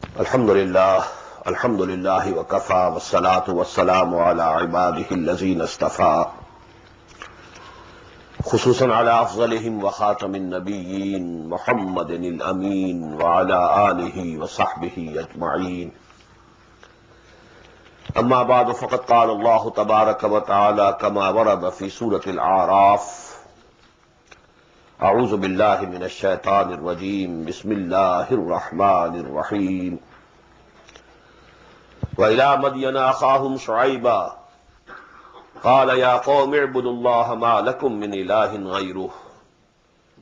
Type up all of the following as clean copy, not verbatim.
الحمد للہ وکفى والصلاة والسلام على عباده الذين اصطفى خصوصا على افضلهم وخاتم النبيين محمد الامين وعلى آله وصحبه اجمعين. اما بعد فقد قال الله تبارك وتعالى كما ورد في سورة الاعراف: اعوذ باللہ من الشیطان الرجیم بسم اللہ الرحمن الرحیم. وَإِلَىٰ مَدْيَنَ أَخَاهُمْ شُعَيْبًا قَالَ يَا قَوْمِ اعْبُدُوا اللَّهَ مَا لَكُم مِّنْ إِلَٰهٍ غَيْرُهُ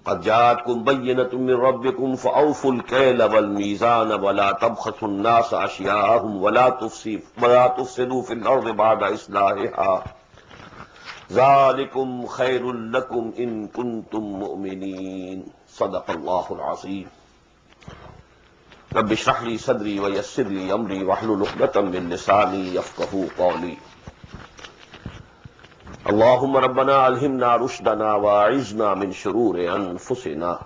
قَدْ جَاءَتْكُم بَيِّنَةٌ مِّن رَّبِّكُمْ فَأَوْفُوا الْكَيْلَ وَالْمِيزَانَ وَلَا تَبْخَسُوا النَّاسَ أَشْيَاءَهُمْ وَلَا تُفْسِدُوا فِي الْأَرْضِ بَعْدَ إِصْلَاحِهَا ذَٰلِكُمْ خَيْرٌ لَّكُمْ إِن كُنتُم مُّؤْمِنِينَ. صدق اللہ العظیم. رب اشرح لي صدری ويسر لي امری واحلل عقدۃ من لسانی يفقهوا قولی. اللهم ربنا الہمنا رشدنا واعذنا من شرور انفسنا.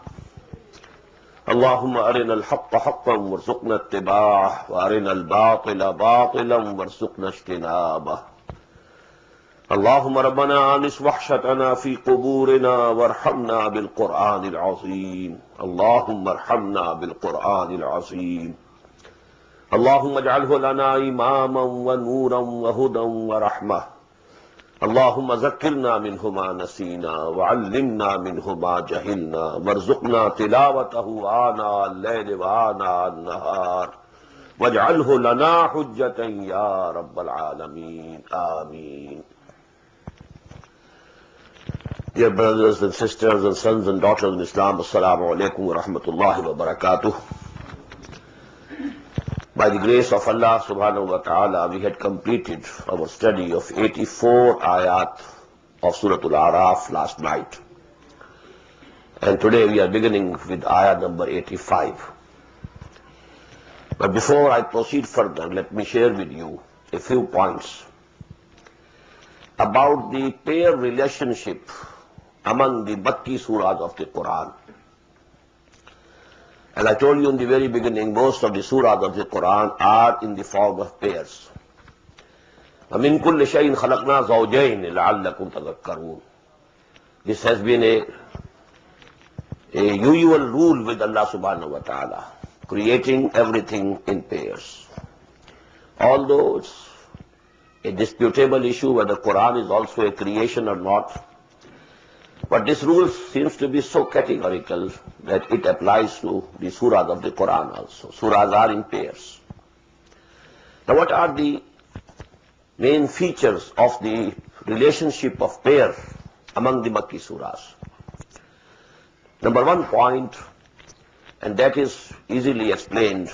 اللهم ارنا الحق حقا وارزقنا اتباعه وارنا الباطل باطلا وارزقنا اجتنابه. اللهم ربنا آنس وحشتنا في قبورنا وارحمنا بالقرآن العظيم. اللهم ارحمنا بالقرآن العظيم. اللهم اجعله لنا إماما ونورا وهدى ورحمة. اللهم ذكرنا منه ما نسينا وعلمنا منه ما جهلنا وارزقنا تلاوته آناء الليل وآناء النهار واجعله لنا حجة يا رب العالمين. آمين. Dear brothers and sisters and sons and daughters in Islam, Assalamu alaikum wa rahmatullahi wa barakatuh. By the grace of Allah subhanahu wa ta'ala, we had completed our study of 84 ayat of Surah Al-A'raf last night. And today we are beginning with ayat number 85. But before I proceed further, let me share with you a few points about the pair relationship among the Makki surahs of the Quran. As I told you in the very beginning, most of the surahs of the Quran are in the form of pairs. وَمِن كُلِّ شَيْءٍ خَلَقْنَا زَوْجَيْنِ لَعَلَّكُمْ تَذَكَّرُونَ. This has been a usual rule with Allah subhanahu wa ta'ala, creating everything in pairs. Although it's a disputable issue whether Quran is also a creation or not, but this rule seems to be so categorical that it applies to the surahs of the Quran also. Surahs are in pairs. Now what are the main features of the relationship of pair among the Makki surahs? Number one point, and that is easily explained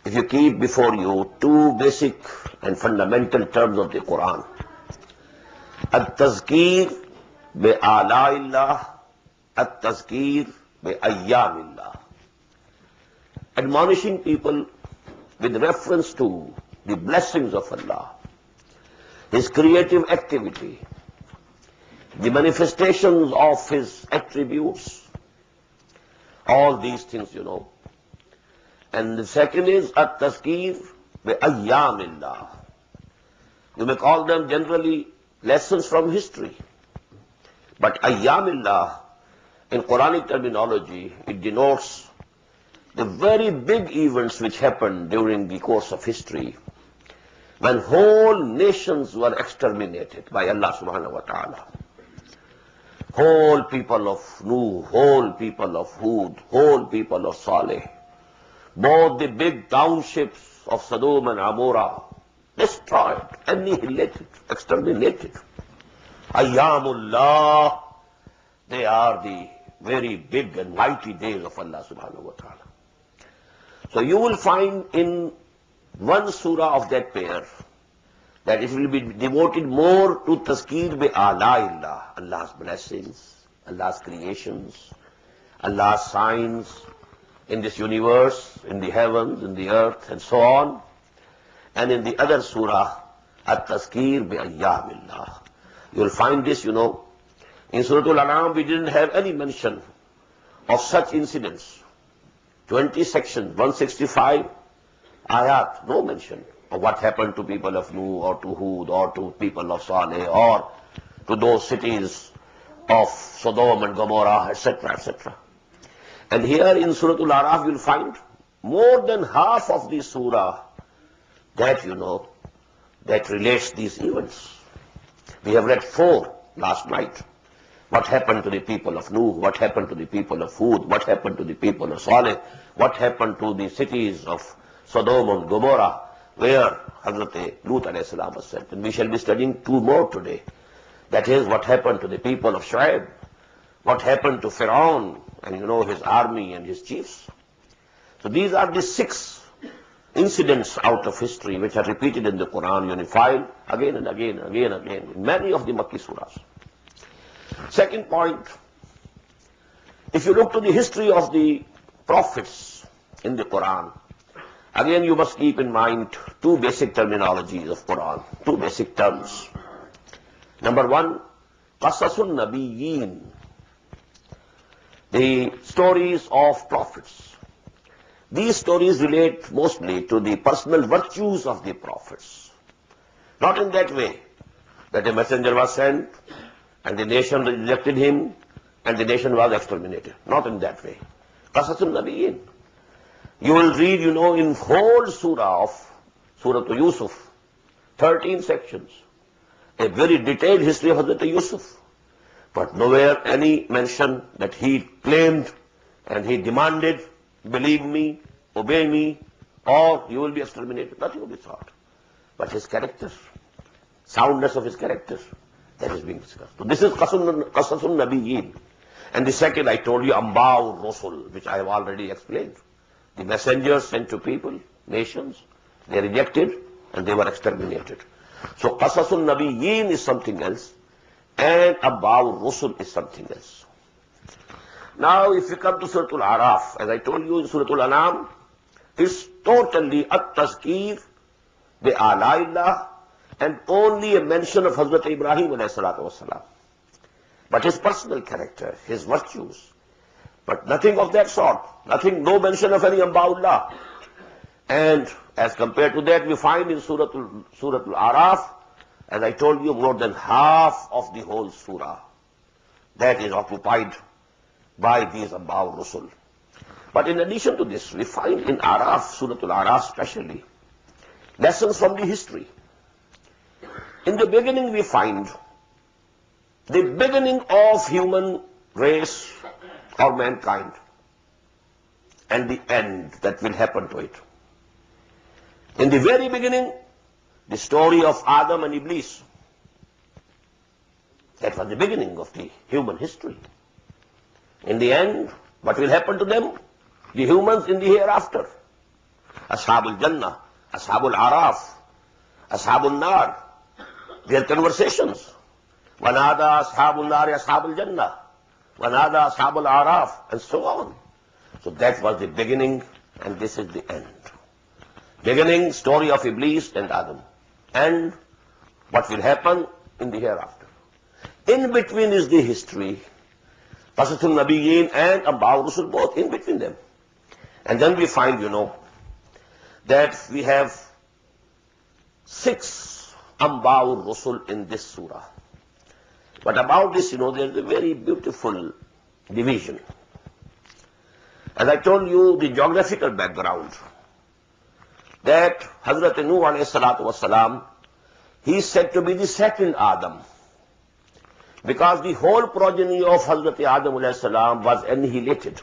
if you keep before you two basic and fundamental terms of the Quran. At-tazkir بِآلَاءِ اللَّهِ التَّذْكِيرُ بِأَيَّامِ اللَّهِ. Admonishing people with reference to the blessings of Allah, His creative activity, the manifestations of His attributes, all these things, you know. And the second is at-tazkir bi-ayyam Allah. You may call them generally lessons from history. But ayyamillah, in Quranic terminology, it denotes the very big events which happened during the course of history, when whole nations were exterminated by Allah subhanahu wa ta'ala. Whole people of Nuh, whole people of Hud, whole people of Saleh, both the big townships of Sodom and Amorah, destroyed, annihilated, exterminated. Ayyamullah, they are the very big and mighty days of Allah subhanahu wa ta'ala. So you will find in one surah of that pair that it will be devoted more to tazkir bi-ala'illah, Allah's blessings, Allah's creations, Allah's signs in this universe, in the heavens, in the earth, and so on. And in the other surah, at-tazkir bi-ayyamillah. You will find this, you know, in Surah Al-An'am we didn't have any mention of such incidents. 20 sections, 165, ayat, no mention of what happened to people of Nuh or to Hud or to people of Saleh or to those cities of Sodom and Gomorrah, etc., etc. And here in Surah Al-Araf you'll find more than half of the surah that that relates these events. We have read 4 last night. What happened to the people of Nuh? What happened to the people of Hud? What happened to the people of Saleh? What happened to the cities of Sodom and Gomorrah, where Hazrat Lut alayhi salam was sent? And we shall be studying 2 more today. That is, what happened to the people of Shu'aib? What happened to Pharaoh and his army and his chiefs? So these are the 6 incidents out of history which are repeated in the Quran, unified again and again and again and again in many of the Makki surahs. Second point, if you look to the history of the prophets in the Quran, again you must keep in mind 2 basic terminologies of Quran, 2 basic terms. Number 1, Qasasun Nabiyyin, the stories of prophets. These stories relate mostly to the personal virtues of the prophets. Not in that way that a messenger was sent and the nation rejected him and the nation was exterminated. Not in that way. Qasasun Nabiyyin. You will read, in whole surah of Surah to Yusuf, 13 sections, a very detailed history of Hazrat Yusuf. But nowhere any mention that he claimed and he demanded, believe me, obey me, or you will be exterminated. Nothing will be thought. But his character, soundness of his character, that is being discussed. So this is Qasasun Nabiyyin. And the second I told you, Amba'ur Rusul, which I have already explained. The messengers sent to people, nations, they rejected and they were exterminated. So Qasasun Nabiyyin is something else and Amba'ur Rusul is something else. Now if you come to Surah Al-Araf, as I told you in Surah Al-An'am, it's totally at-tazkir bi-a'la'illah and only a mention of Hazrat Ibrahim alayhi salatu wasalam. But his personal character, his virtues, but nothing of that sort. Nothing, no mention of any Amba'ullah. And as compared to that, we find in Surah Al-Araf, as I told you, more than half of the whole surah that is occupied by these Amba'ur Rusul. But in addition to this, we find in Araf, Surah Al-Araf especially, lessons from the history. In the beginning we find the beginning of human race or mankind and the end that will happen to it. In the very beginning, the story of Adam and Iblis. That was the beginning of the human history. In the end, what will happen to them? The humans in the hereafter. Ashabul Jannah, Ashabul Araf, Ashabul Nar, their conversations. Wanada Ashabul Nar, Ashabul Jannah, Wanada Ashabul Araf, and so on. So that was the beginning, and this is the end. Beginning, story of Iblis and Adam. And what will happen in the hereafter. In between is the history. Qasasun Nabiyyin and Amba'ur Rusul, both in between them. And then we find, that we have 6 Amba'ur Rusul in this surah. But about this, there is a very beautiful division. As I told you, the geographical background, that Hazrat Nuh alayhi salatu wasalam, he is said to be the second Adam, because the whole progeny of Hazrat Adam alayhi salam was annihilated.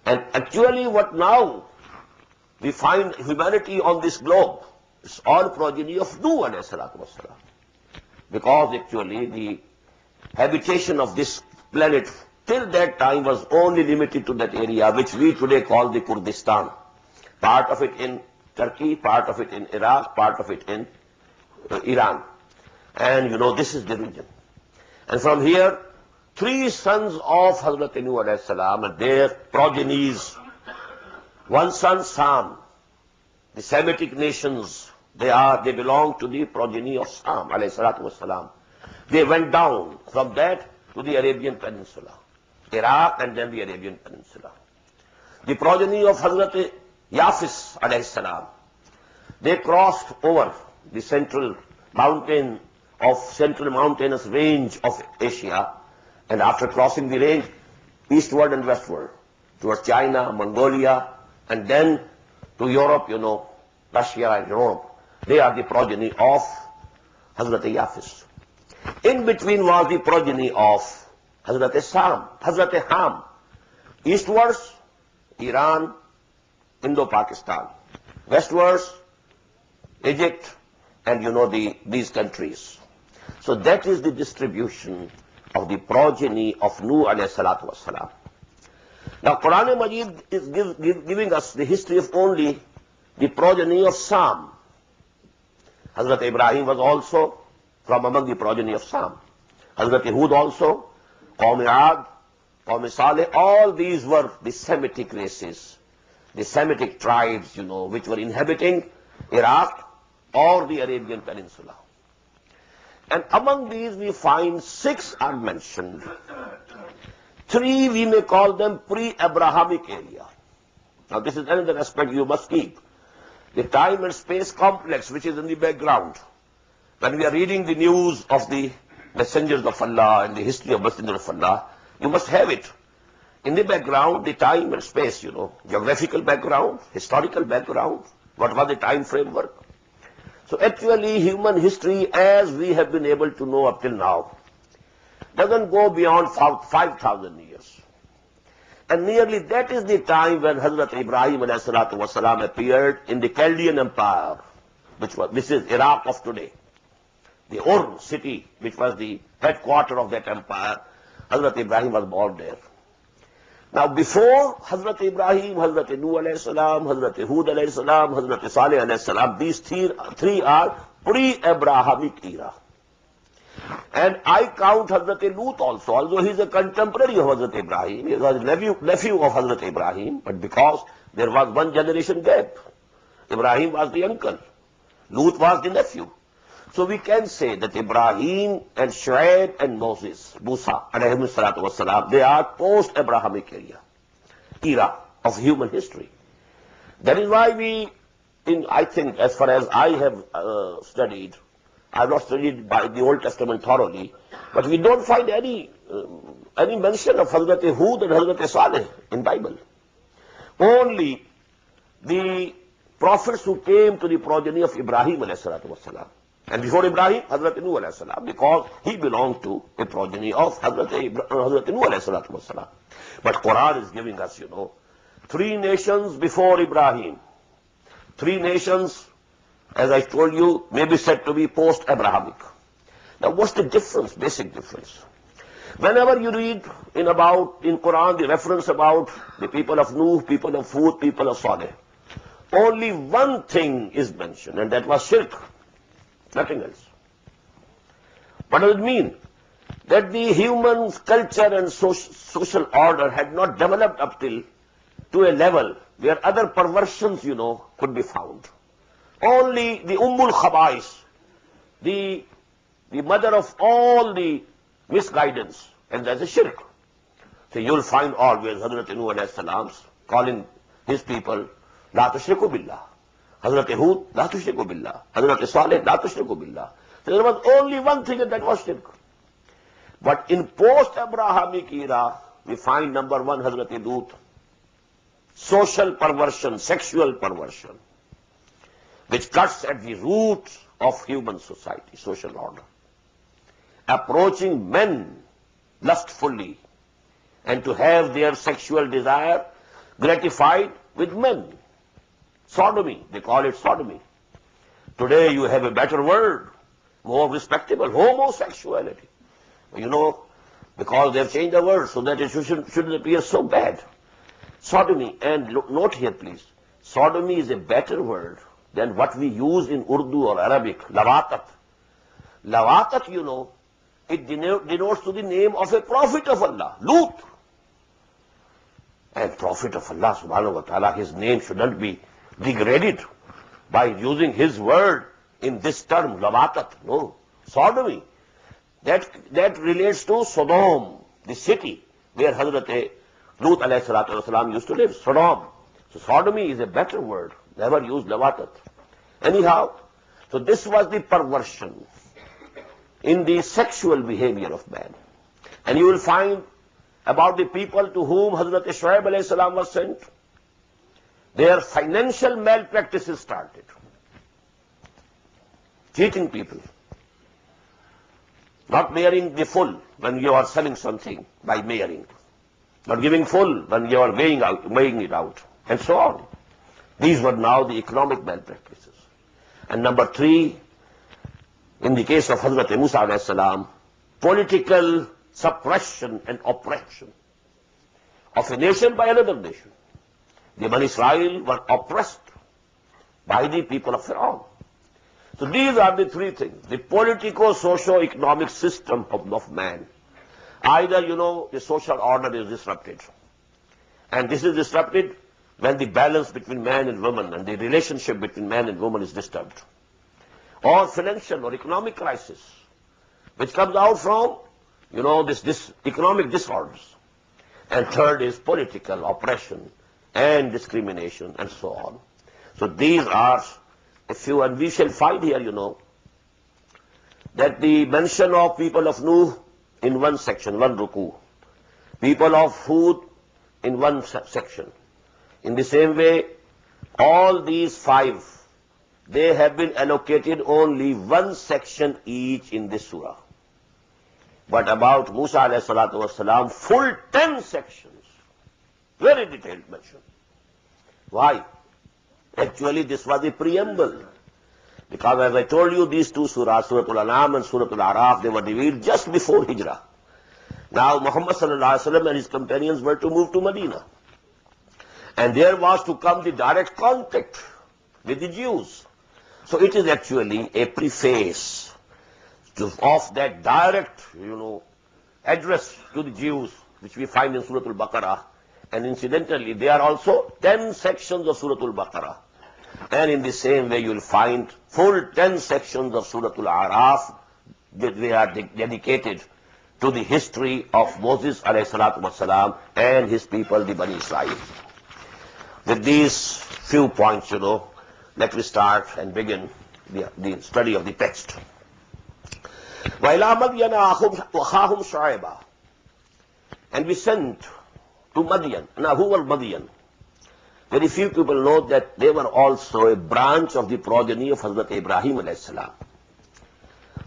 And actually what now we find humanity on this globe is all progeny of Nuh alayhi salatu wasalam. Because actually the habitation of this planet till that time was only limited to that area which we today call the Kurdistan. Part of it in Turkey, part of it in Iraq, part of it in Iran. And this is the region. And from here, 3 sons of Hazrat Nuh alayhi salam and their progenies. One son, Sam. The Semitic nations, they belong to the progeny of Sam alayhi salatu wasalam. They went down from that to the Arabian Peninsula, Iraq and then the Arabian Peninsula. The progeny of Hazrat Yafis alayhi salam. They crossed over the central mountainous range of Asia, and after crossing the range, eastward and westward, towards China, Mongolia, and then to Europe, Russia and Europe. They are the progeny of Hazrat Yafis. In between was the progeny of Hazrat Ham. Eastwards, Iran, Indo-Pakistan. Westwards, Egypt, and these countries. So that is the distribution of the progeny of Nuh alayhi salatu wassalam. Now Quran Majid is giving us the history of only the progeny of Sam. Hazrat Ibrahim was also from among the progeny of Sam. Hazrat Hud also, Qawm Ad, Qawm Saleh, all these were the Semitic races, the Semitic tribes, which were inhabiting Iraq or the Arabian Peninsula. And among these we find 6 are mentioned. 3 we may call them pre-Abrahamic area. Now this is another aspect you must keep. The time and space complex which is in the background. When we are reading the news of the messengers of Allah and the history of messengers of Allah, you must have it. In the background, the time and space, geographical background, historical background, what was the time framework. So actually human history as we have been able to know up till now doesn't go beyond 5,000 years. And nearly that is the time when Hazrat Ibrahim ﷺ appeared in the Chaldean Empire, this is Iraq of today. The Ur city, which was the headquarter of that empire, Hazrat Ibrahim was born there. Now before Hazrat Ibrahim, Hazrat Nuh alayhi salam, Hazrat Hud alayhi salam, Hazrat Saleh alayhi salam, these 3 are pre-Abrahamic era. And I count Hazrat Lut also, although he is a contemporary of Hazrat Ibrahim, he was nephew of Hazrat Ibrahim, but because there was 1 generation gap. Ibrahim was the uncle, Lut was the nephew. So we can say that Ibrahim and Shuaib and Musa, alayhi salatu wassalam, they are post-Abrahamic era of human history. That is why I think, as far as I have studied, I have not studied by the Old Testament thoroughly, but we don't find any mention of Hazrat Hud and Hazrat Saleh in Bible. Only the prophets who came to the progeny of Ibrahim alayhi salatu wassalam. And before Ibrahim, Hazrat Nuh alayhi salam, because he belonged to a progeny of Hazrat Nuh alayhi salatu wassalam. But Quran is giving us, 3 nations before Ibrahim. 3 nations, as I told you, may be said to be post-Abrahamic. Now what's the difference, basic difference? Whenever you read in Quran the reference about the people of Nuh, people of Hud, people of Saleh, only one thing is mentioned, and that was shirk. Nothing else. What does it mean? That the human culture and social order had not developed up to a level where other perversions, could be found. Only the Ummul Khaba'is, the mother of all the misguidance, and that's a shirk. So you'll find always Hazrat Nuh alayhi salam calling his people, La tushriku billah. Hazrat Hud, La tushriku billah. Hazrat Saleh, La tushriku billah. So there was only one thing, and that was shirk. But in post-Abrahamic era, we find number 1, Hazrat Lut, social perversion, sexual perversion, which cuts at the roots of human society, social order. Approaching men lustfully, and to have their sexual desire gratified with men. Sodomy, they call it sodomy. Today you have a better word, more respectable, homosexuality. Because they have changed the word so that it shouldn't appear so bad. Sodomy, and note here please, sodomy is a better word than what we use in Urdu or Arabic, lawatat. Lawatat, it denotes to the name of a prophet of Allah, Lut. And prophet of Allah subhanahu wa ta'ala, his name shouldn't be degraded by using his word in this term, lawatat. No, sodomy. That relates to Sodom, the city where Hazrat Lut alayhi salatu wasalam used to live, Sodom. So sodomy is a better word. Never use lavatat. Anyhow, so this was the perversion in the sexual behavior of man. And you will find about the people to whom Hazrat Shuaib alayhi salam was sent, their financial malpractices started. Cheating people. Not marrying the full when you are selling something by marrying. Not giving full when you are weighing it out. And so on. These were now the economic malpractices. And number 3, in the case of Hazrat Musa alayhi salam, political suppression and oppression of a nation by another nation. The Bani Israel were oppressed by the people of Pharaoh. So these are the 3 things. The politico-socio-economic system of man. Either, the social order is disrupted. And this is disrupted when the balance between man and woman and the relationship between man and woman is disturbed. Or financial or economic crisis, which comes out from, this economic disorders. And third is political oppression and discrimination and so on. So these are a few, and we shall find here, that the mention of people of Nuh in one section, one ruku, people of Hud in one section. In the same way, all these 5, they have been allocated only one section each in this surah. But about Musa alayhi salatu wasalam, full 10 sections. Very detailed mention. Why? Actually, this was the preamble. Because as I told you, these 2 surahs, Surah Al-An'am and Surah Al-A'raf, they were revealed just before Hijrah. Now, Muhammad sallallahu alaihi wasallam and his companions were to move to Medina. And there was to come the direct contact with the Jews. So it is actually a preface of that direct, address to the Jews, which we find in Surah Al-Baqarah. And incidentally, there are also 10 sections of Surah Al-Baqarah. And in the same way, you will find full 10 sections of Surah Al-A'raf that they are dedicated to the history of Moses alayhi salatu wasalam and his people, the Bani Israel. With these few points, let me start and begin the study of the text. وَإِلَىٰ مَدْيَنَ أَخَاهُمْ شُعَيْبًا. And we sent to Madian. Now, who were Madian? Very few people know that they were also a branch of the progeny of Hazrat Ibrahim alayhi salam.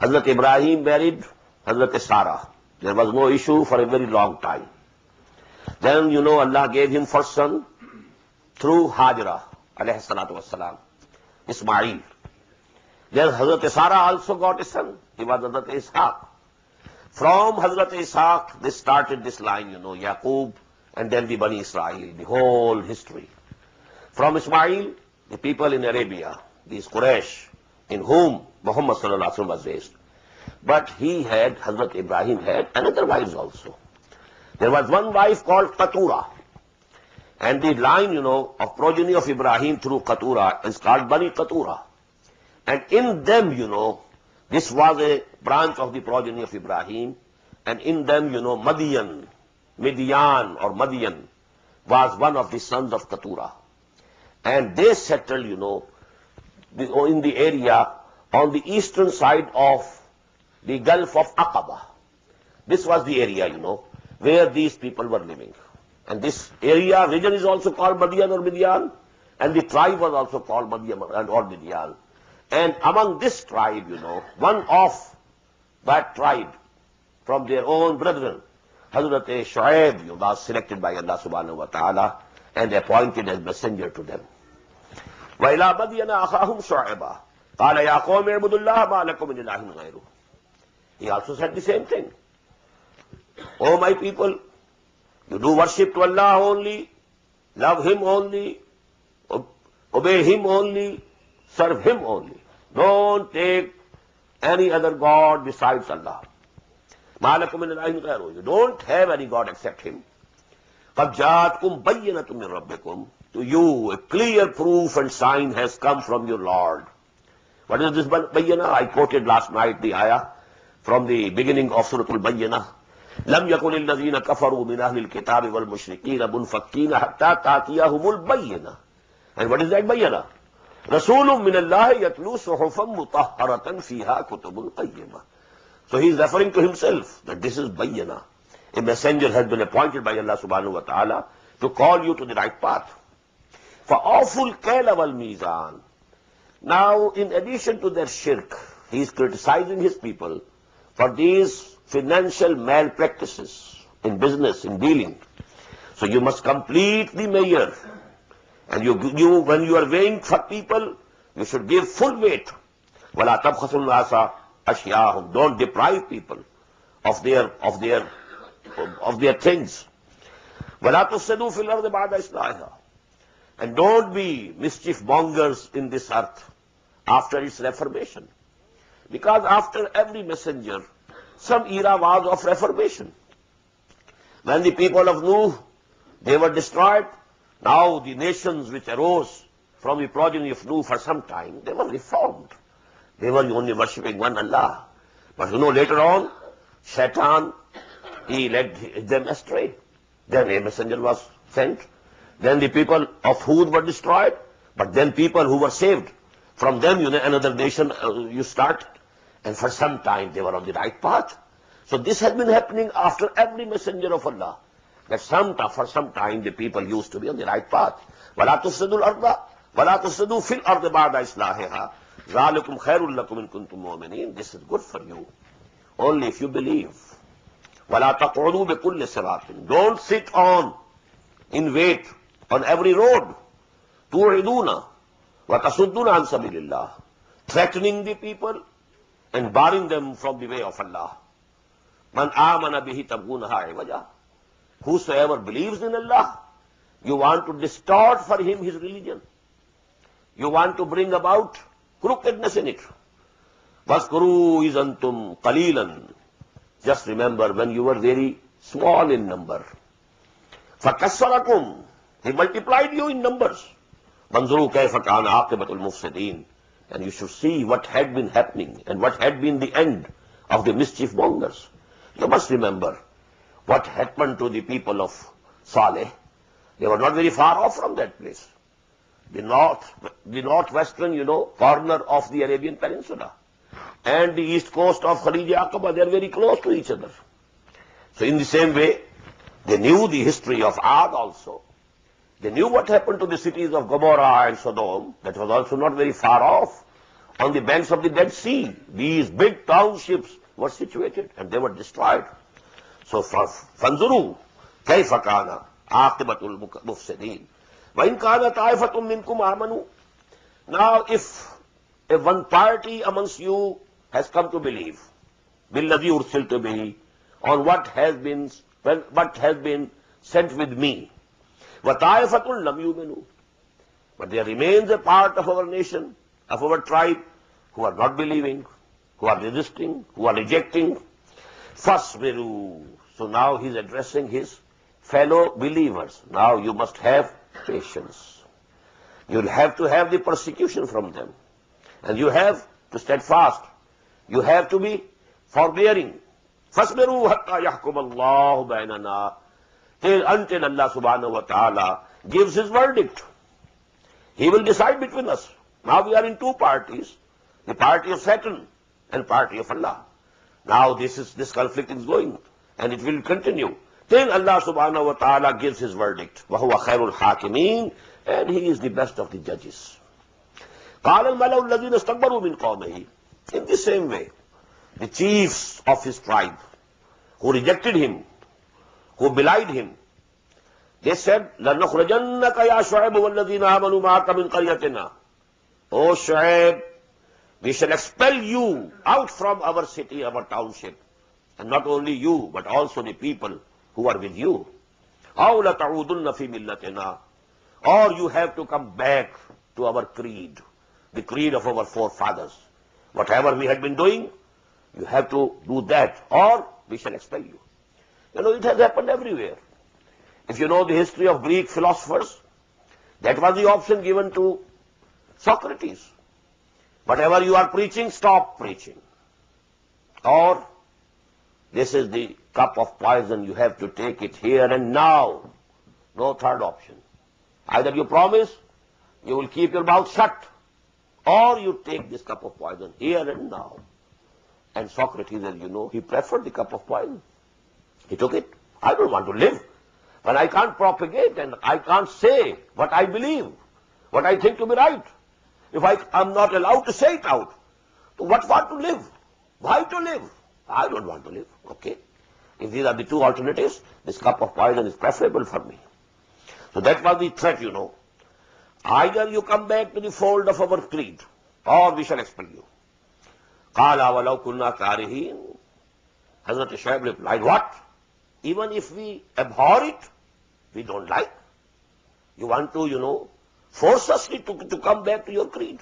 Hazrat Ibrahim married Hazrat Sarah. There was no issue for a very long time. Then, Allah gave him first son through Hajra alayhi salatu wasalam, Ismail. Then Hazrat Sarah also got a son. He was Hazrat Ishaq. From Hazrat Ishaq, they started this line, Yaqub, and then the Bani Israel, the whole history. From Ismail, the people in Arabia, these Quraysh, in whom Muhammad sallallahu alaihi wasallam was raised. But Hazrat Ibrahim had another wives also. There was one wife called Qatura. And the line, of progeny of Ibrahim through Qatura is called Bani Qatura. And in them, this was a branch of the progeny of Ibrahim. And in them, Midian or Madian was one of the sons of Qatura. And they settled, in the area on the eastern side of the Gulf of Aqaba. This was the area, where these people were living. And this area, region is also called Madian or Midian, and the tribe was also called Madian or Midian. And among this tribe, one of that tribe, from their own brethren, Hazrat Shuaib was selected by Allah subhanahu wa ta'ala and appointed as messenger to them. وَإِلَىٰ مَدْيَنَ أَخَاهُمْ شُعَيْبًا قَالَ يَا قَوْمِ اعْبُدُوا اللَّهَ مَا لَكُم مِّنْ إِلَٰهٍ غَيْرُهُ. He also said the same thing. O my people, you do worship to Allah only, love Him only, obey Him only, serve Him only. Don't take any other God besides Allah. مَا لَكُم مِّنْ إِلَٰهٍ غَيْرُهُ. You don't have any God except Him. قَدْ جَاءَتْكُمْ بَيِّنَةٌ مِّن رَبِّكُمْ. To you, a clear proof and sign has come from your Lord. What is this bayyinah? I quoted last night the ayah from the beginning of Surah Al-Bayyinah. لم يكن الذين كفروا من اهل الكتاب والمشركين منفكين حتى تاتيهم البينة. And what is that بينة? رسول من الله يتلو صحفا مطهرة فيها كتب قيمة. So he is referring to himself that this is بينة. A messenger has been appointed by Allah subhanahu wa ta'ala to call you to the right path. فَأَوْفُوا الْكَيْلَ وَالْمِيزَانَ. Now, in addition to their shirk, he is criticizing his people for these financial malpractices in business, in dealing. So you must complete the measure. And when you are weighing for people, you should give full weight. وَلَا تَبْخَسُوا النَّاسَ أَشْيَاءَهُمْ. Don't deprive people of their things. وَلَا تُفْسِدُوا فِي الْأَرْضِ بَعْدَ إِصْلَاحِهَا. And don't be mischief mongers in this earth after its reformation. Because after every messenger, some era was of reformation. When the people of Nuh, they were destroyed, now the nations which arose from the progeny of Nuh for some time, they were reformed. They were only worshipping one Allah. But later on, Shaitan, he led them astray. Then a messenger was sent. Then the people of Hud were destroyed. But then people who were saved, from them another nation you start. And for some time they were on the right path. So this has been happening after every messenger of Allah. That for some time the people used to be on the right path. وَلَا تُفْسِدُوا الْأَرْضَ وَلَا تُفْسِدُوا فِي الْأَرْضِ بَعْدَ إِصْلَاحِهَا ذَلِكُمْ خَيْرٌ لَكُمْ إِن كُنتُم مُؤْمِنِينَ. This is good for you, only if you believe. وَلَا تَقْعُدُوا بِكُلِّ صِرَاطٍ. Don't sit in wait on every road. تُوعِدُونَ وَتَصُدُّونَ عَنْ سَبِيلِ اللَّهِ. Threatening the people and barring them from the way of Allah. مَنْ آمَنَ بِهِ تَبْغُونَهَا عِوَجًا. Whosoever believes in Allah, you want to distort for him his religion. You want to bring about crookedness in it. وَاذْكُرُوا إِذْ أَنْتُمْ قَلِيلًا. Just remember when you were very small in number. فَكَسَّرَكُمْ. He multiplied you in numbers. وَانْظُرُوا كَيْفَ كَانَ عَاقِبَةُ الْمُفْسِدِينَ. And you should see what had been happening and what had been the end of the mischief mongers. You must remember what happened to the people of Saleh. They were not very far off from that place. The northwestern, corner of the Arabian Peninsula and the east coast of Khalij Aqaba, they are very close to each other. So in the same way, they knew the history of Ad also. They knew what happened to the cities of Gomorrah and Sodom. That was also not very far off. On the banks of the Dead Sea, these big townships were situated and they were destroyed. So, فَانْظُرُوا كَيْفَ كَانَ عَاقِبَةُ الْمُفْسِدِينَ وَإِنْ كَانَ طَائِفَةٌ مِّنْكُمْ آمَنُوا. Now, if one party amongst you has come to believe, بِالَّذِي أُرْسِلْتُ بِهِ, on what has been sent with me, وَطَائِفَةٌ لَمْ يُؤْمِنُوا, but there remains a part of our nation, of our tribe, who are not believing, who are resisting, who are rejecting. فَاصْبِرُوا. So now he is addressing his fellow believers. Now you must have patience. You'll have to have the persecution from them. And you have to steadfast. You have to be forbearing. فَاصْبِرُوا حَتَّى يَحْكُمَ اللَّهُ بَيْنَنَا. Until Allah subhanahu wa ta'ala gives his verdict. He will decide between us. Now we are in two parties. The party of Satan and party of Allah. Now this conflict is going and it will continue till Allah subhanahu wa ta'ala gives his verdict. وَهُوَ خَيْرُ الْحَاكِمِينَ. And he is the best of the judges. قَالَ الْمَلَوُ الَّذِينَ اسْتَكْبَرُوا مِنْ قَوْمِهِ. In the same way, the chiefs of his tribe who rejected him, who belied him, they said, لَنَخْرَجَنَّكَ يَا شُعَيْبُ وَالَّذِينَ آمَنُوا مَعَكَ مِنْ قَرْيَتِنَا. O Shu'aib, we shall expel you out from our city, our township. And not only you, but also the people who are with you. أَوْ لَتَعُودُنَّ فِي مِلَّتِنَا. Or you have to come back to our creed, the creed of our forefathers. Whatever we had been doing, you have to do that, or we shall expel you. It has happened everywhere. If you know the history of Greek philosophers, that was the option given to Socrates. Whatever you are preaching, stop preaching. Or this is the cup of poison, you have to take it here and now. No third option. Either you promise you will keep your mouth shut, or you take this cup of poison here and now. And Socrates, as you know, he preferred the cup of poison. He took it. I don't want to live when I can't propagate and I can't say what I believe, what I think to be right. If I'm not allowed to say it out, so what for to live? Why to live? I don't want to live. Okay. If these are the two alternatives, this cup of poison is preferable for me. So that was the threat, you know. Either you come back to the fold of our creed, or we shall expel you. قَالَ وَلَوْ كُنَّا كَارِهِينَ. Hazrat Shuaib replied, what? Even if we abhor it, we don't like. You want to, you know, force us to come back to your creed.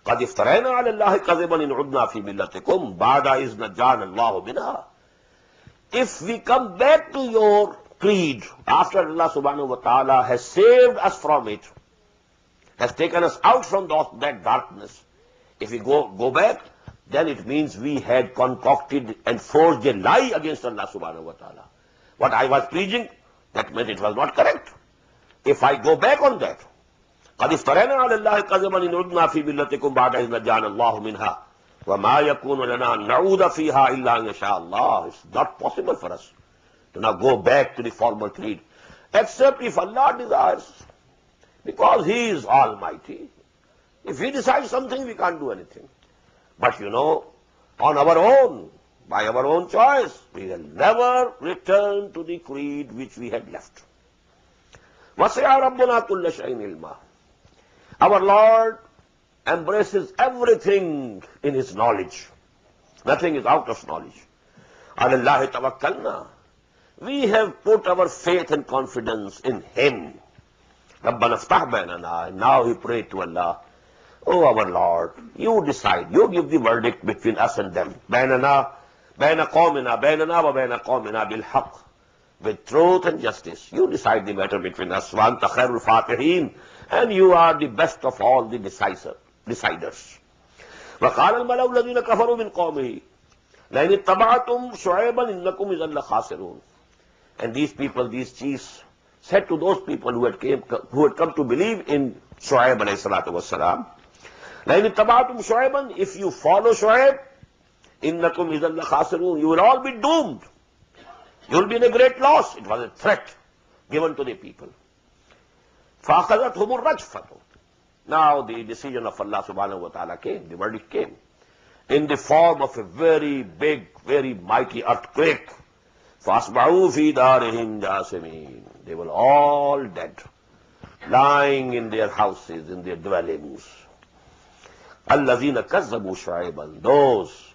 قَدْ افْتَرَيْنَا عَلَى اللَّهِ كَذِبًا إِنْ عُدْنَا فِي مِلَّتِكُمْ بَعْدَ إِذْ نَجَّانَا اللَّهُ مِنْهَا. If we come back to your creed after Allah subhanahu wa ta'ala has saved us from it, has taken us out from that darkness, if we go back, then it means we had concocted and forged a lie against Allah subhanahu wa ta'ala. What I was preaching, that meant it was not correct. If I go back on that, قَدْ افْتَرَيْنَا عَلَى اللَّهِ كَذِبًا إِنْ عُدْنَا فِي مِلَّتِكُمْ بَعْدَ إِذْ نَجَّانَا اللَّهُ مِنْهَا وَمَا يَكُونُ لَنَا أَن نَّعُودَ فِيهَا إِلَّا أَن يَشَاءَ اللَّهُ. It's not possible for us to now go back to the former creed, except if Allah desires, because He is Almighty. If He decides something, we can't do anything. But you know, on our own, by our own choice, we will never return to the creed which we had left. وَسِعَ رَبُّنَا كُلَّ شَيْءٍ عِلْمًا. Our Lord embraces everything in His knowledge. Nothing is out of knowledge. عَلَى اللَّهِ تَوَكَّلْنَا. We have put our faith and confidence in Him. رَبَّنَا افْتَحْ بَيْنَنَا. And now he prayed to Allah, oh our Lord, you decide, you give the verdict between us and them. بَيْنَنَا بَيْنَ قَوْمِنَا بَيْنَنَا وَبَيْنَ قَوْمِنَا بِالْحَقِّ. With truth and justice. You decide the matter between us. وَأَنْتَ خَيْرُ الْفَاتِحِينَ. And you are the best of all the deciders. وَقَالَ الْمَلَأُ الَّذِينَ كَفَرُوا مِنْ قَوْمِهِ لَئِنِ اتَّبَعْتُمْ شُعَيْبًا إِنَّكُمْ إِذًا لَخَاسِرُونَ. And these people, these chiefs, said to those people who had come to believe in Shuaib alayhi salatu wassalam, لَئِنِ اتَّبَعْتُمْ شُعَيْبًا. If you follow Shuaib, إِنَّكُمْ إِذًا لَخَاسِرُونَ. You will all be doomed. You will be in a great loss. It was a threat given to the people. فَأَخَذَتْهُمُ الرَّجْفَةُ. Now the decision of Allah subhanahu wa ta'ala came, the verdict came, in the form of a very big, very mighty earthquake. فَأَصْبَحُوا فِي دَارِهِمْ جَاثِمِينَ. They were all dead, lying in their houses, in their dwellings. الَّذِينَ كَذَّبُوا شُعَيْبًا. Those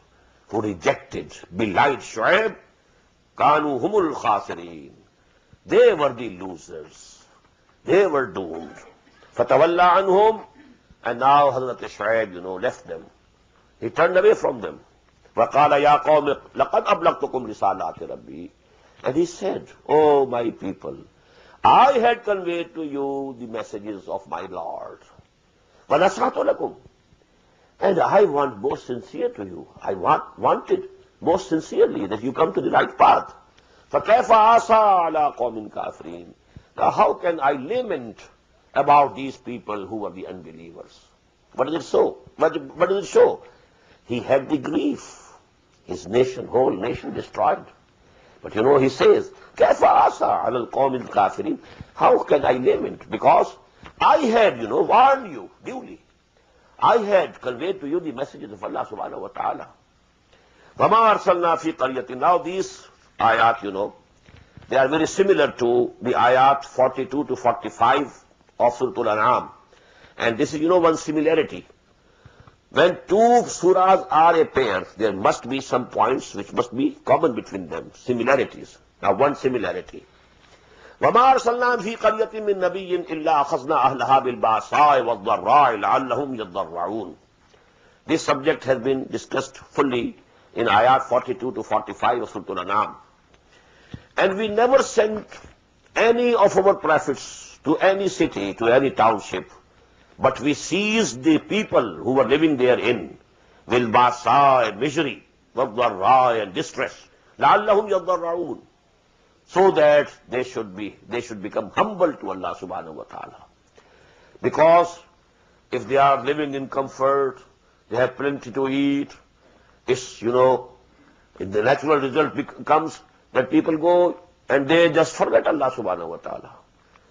who rejected, belied Shuaib, كَانُوا هُمُ الْخَاسِرِينَ. They were the losers. They were doomed. فَتَوَلَّى عَنْهُمْ. And now Hazrat Shuaib, left them. He turned away from them. وَقَالَ يَا قَوْمِ لَقَدْ أَبْلَغْتُكُمْ رِسَالَاتِ رَبِّي. And he said, oh my people, I had conveyed to you the messages of my Lord. وَنَصَحْتُ لَكُمْ. And I want most sincere to you. I wanted most sincerely that you come to the right path. فَكَيْفَ عَصَى عَلَىٰ قَوْمٍ كَافِرِينَ. Now how can I lament about these people who are the unbelievers? What does it show? What does it show? He had the grief. His nation, whole nation destroyed. But he says, كَيْفَ عَصَى عَلَى الْقَوْمِ الْكَافِرِينَ. How can I lament? Because I had, warned you duly. I had conveyed to you the messages of Allah subhanahu wa ta'ala. وَمَا أَرْسَلْنَا فِي قَرْيَةٍ. Now these ayat, they are very similar to the ayat 42 to 45 of Surah Al-An'am. And this is, one similarity. When two surahs are a pair, there must be some points which must be common between them, similarities. Now one similarity. وَمَا أَرْسَلْنَا فِي قَرْيَةٍ مِّن نَبِيٍّ إِلَّا أَخَذْنَا أَهْلَهَا بِالْبَأْسَاءِ وَالضَّرَّاءِ لَعَلَّهُمْ يَضَّرَّعُونَ. This subject has been discussed fully in ayat 42 to 45 of Surah Al-An'am. And we never sent any of our prophets to any city, to any township, but we seized the people who were living therein with basa and misery, وَالضَّرَّاءِ and distress, لَعَلَّهُمْ يَضَّرَّعُونَ, so that they should become humble to Allah subhanahu wa ta'ala. Because if they are living in comfort, they have plenty to eat, it's, the natural result becomes that people go and they just forget Allah subhanahu wa ta'ala.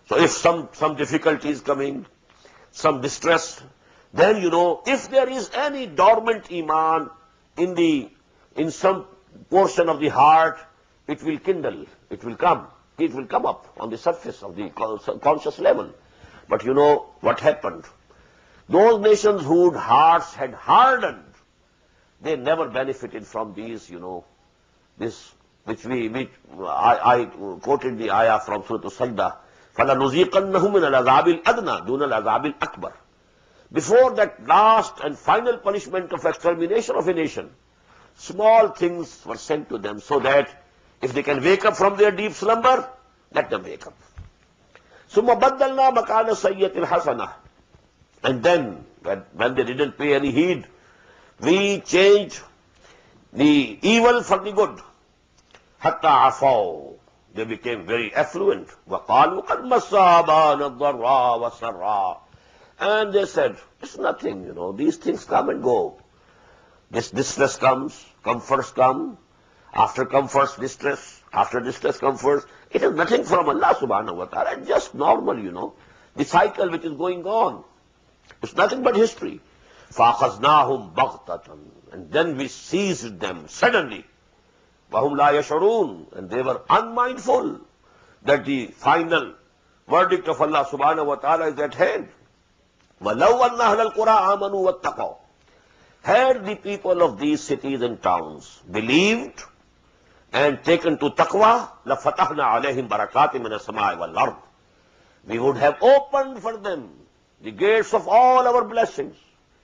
So if some difficulty is coming, some distress, then if there is any dormant iman in some portion of the heart, it will kindle, it will come up on the surface of the conscious level. But what happened? Those nations whose hearts had hardened, they never benefited from these, this, which I quoted the ayah from Surah As-Sajdah, فَلَنُذِيقَنَّهُمْ مِنَ الْعَذَابِ الْأَدْنَى دُونَ الْعَذَابِ الْأَكْبَرِ. Before that last and final punishment of extermination of a nation, small things were sent to them so that if they can wake up from their deep slumber, let them wake up. ثُمَّ بَدَّلْنَا مَكَانَ السَّيِّئَةِ الْحَسَنَةِ. And then, when they didn't pay any heed, we changed the evil for the good. حَتَّى عَفَوْا. They became very affluent. وَقَالُوا قَدْ مَسَّ آبَانَا الضَّرَّاءُ وَالسَّرَّاءُ. And they said, it's nothing, these things come and go. This distress comes, comforts come, after comforts distress, after distress comforts. It is nothing from Allah subhanahu wa ta'ala, it's just normal, the cycle which is going on. It's nothing but history. فَأَخَذْنَاهُمْ بَغْتَةً. And then we seized them suddenly. وَهُمْ لَا يَشْعُرُونَ. And they were unmindful that the final verdict of Allah subhanahu wa ta'ala is at hand. وَلَوْ أَنَّ أَهْلَ الْقُرَىٰ آمَنُوا وَاتَّقَوْا. Had the people of these cities and towns believed and taken to taqwa, لَفَتَحْنَا عَلَيْهِمْ بَرَكَاتٍ مِنَ السَّمَاءِ وَالْأَرْضِ. We would have opened for them the gates of all our blessings,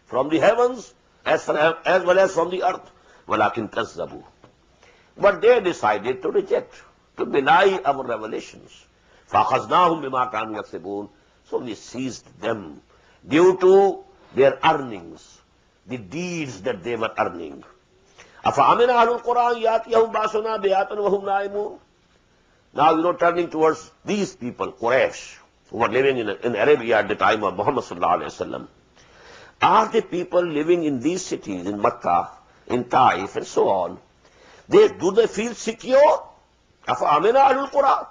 from the heavens as well as from the earth. وَلَكِنْ كَذَّبُوا. But they decided to reject, to deny our revelations. فَأَخَذْنَاهُمْ بِمَا كَانُوا يَكْسِبُونَ. So we seized them due to their earnings, the deeds that they were earning. أَفَأَمِنَ أَهْلُ الْقُرَىٰ يَأْتِيَهُمْ بَأْسُنَا بَيَاتًا وَهُمْ نَائِمُونَ. Now, turning towards these people, Quraysh, who were living in Arabia at the time of Muhammad sallallahu alayhi wa sallam. Are the people living in these cities, in Makkah, in Taif, and so on, do they feel secure? أَفَأَمِنَ أَهْلُ الْقُرَىٰ.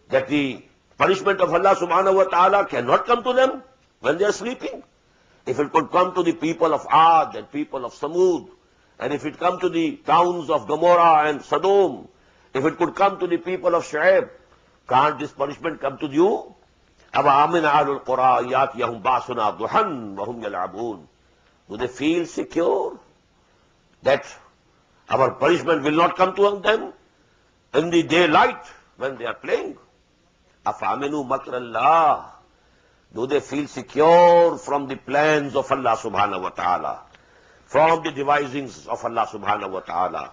That the punishment of Allah subhanahu wa ta'ala cannot come to them when they are sleeping? If it could come to the people of Ad and people of Samud, and if it come to the towns of Gomorrah and Sodom, if it could come to the people of Shu'aib, can't this punishment come to you? أَوَآمِنَ أَهْلُ الْقُرَىٰ يَأْتِيَهُمْ بَأْسُنَا ضُحًى وَهُمْ يَلْعَبُونَ. Do they feel secure that our punishment will not come to them in the daylight when they are playing? أَفَأَمِنُوا مَكْرَ اللَّهِ. Do they feel secure from the plans of Allah subhanahu wa ta'ala, from the devisings of Allah subhanahu wa ta'ala?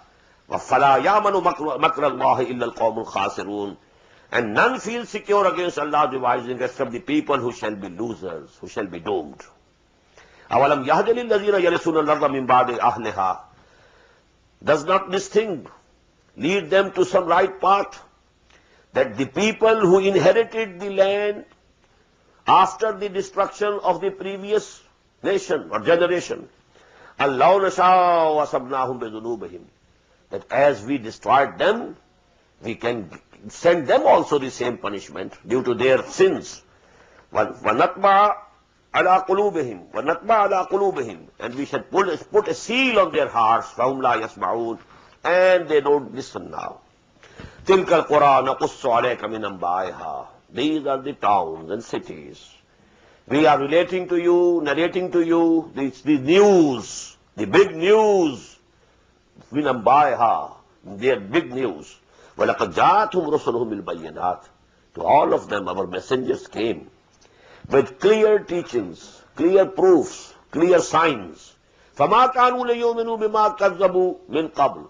وَفَلَا يَأْمَنُ مَكْرَ اللَّهِ إِلَّا الْقَوْمُ الْخَاسِرُونَ. And none feel secure against Allah's devising except the people who shall be losers, who shall be doomed. أَوَلَمْ يَهْدِ لِلَّذِينَ يَرِثُونَ الْأَرْضَ مِنْ بَعْدِ أَهْلِهَا. Does not this thing lead them to some right path? That the people who inherited the land after the destruction of the previous nation or generation, اللَّهُ نَشَاءُ وَأَصَبْنَاهُمْ بِذُنُوبِهِمْ, that as we destroyed them, we can send them also the same punishment due to their sins. وَنَطْبَعَ عَلَىٰ قُلُوبِهِمْ وَنَطْبَعَ عَلَىٰ قُلُوبِهِمْ. And we shall put a seal on their hearts, فَهُمْ لَا يَسْمَعُونَ. And they don't listen now. تِلْكَ الْقُرَىٰ نَقُصُّ عَلَيْكَ مِنْ أَنْبَائِهَا. These are the towns and cities. We are relating to you, narrating to you the news, the big news. مِنْ أَنْبَائِهَا. Their big news. وَلَقَدْ جَاءَتْهُمْ رُسُلُهُمْ بِالْبَيِّنَاتِ. To all of them our messengers came with clear teachings, clear proofs, clear signs. فَمَا كَانُوا لِيُؤْمِنُوا بِمَا كَذَّبُوا مِنْ قَبْلُ.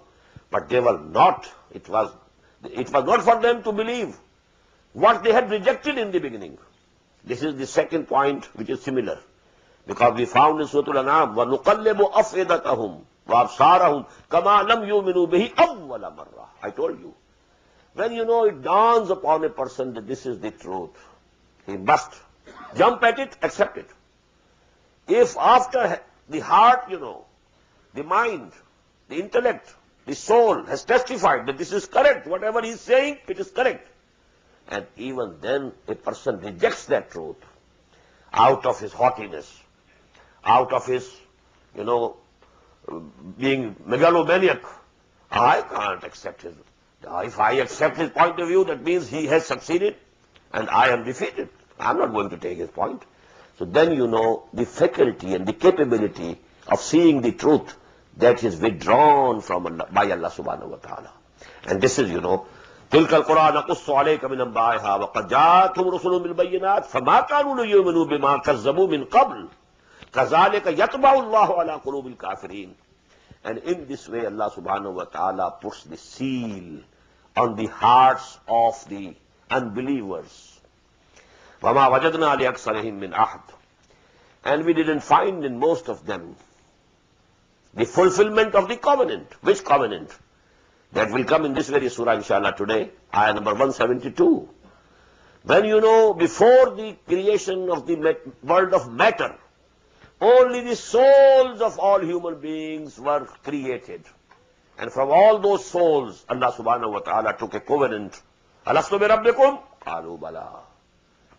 But they were not, it was not for them to believe what they had rejected in the beginning. This is the second point which is similar. Because we found in Surah Al-An'am, وَنُقَلِّبُ أَفْئِدَتَهُمْ وَأَبْصَارَهُمْ كَمَا لَمْ يُؤْمِنُوا بِهِ أَوَّلَ مَرَّةٍ. I told you. When it dawns upon a person that this is the truth, he must jump at it, accept it. If after the heart, the mind, the intellect, the soul has testified that this is correct, whatever he is saying, it is correct, and even then a person rejects that truth out of his haughtiness, out of his, being megalomaniac, I can't accept his. If I accept his point of view, that means he has succeeded and I am defeated. I'm not going to take his point. So then the faculty and the capability of seeing the truth that is withdrawn from Allah, by Allah subhanahu wa ta'ala. And this is, تِلْكَ الْقُرَى نَقُصُّ عَلَيْكَ مِنْ أَنْبَائِهَا وَقَدْ جَاءَتْهُمْ رُسُلٌ بِالْبَيِّنَاتِ فَمَا كَانُوا لِيُؤْمِنُوا بِمَا كَذَّبُوا مِنْ قَبْلُ كَذَلِكَ يَطْبَعُ اللَّهُ عَلَى قُلُوبِ الْكَافِرِينَ. And in this way Allah subhanahu wa ta'ala puts the seal on the hearts of the unbelievers. وَمَا وَجَدْنَا لِأَكْثَرِهِمْ مِنْ أَحْدٍ. And we didn't find in most of them the fulfillment of the covenant. Which covenant? That will come in this very surah inshallah today, ayah number 172. When before the creation of the world of matter, only the souls of all human beings were created. And from all those souls, Allah subhanahu wa ta'ala took a covenant. Alastu bi rabbikum? Qalu bala.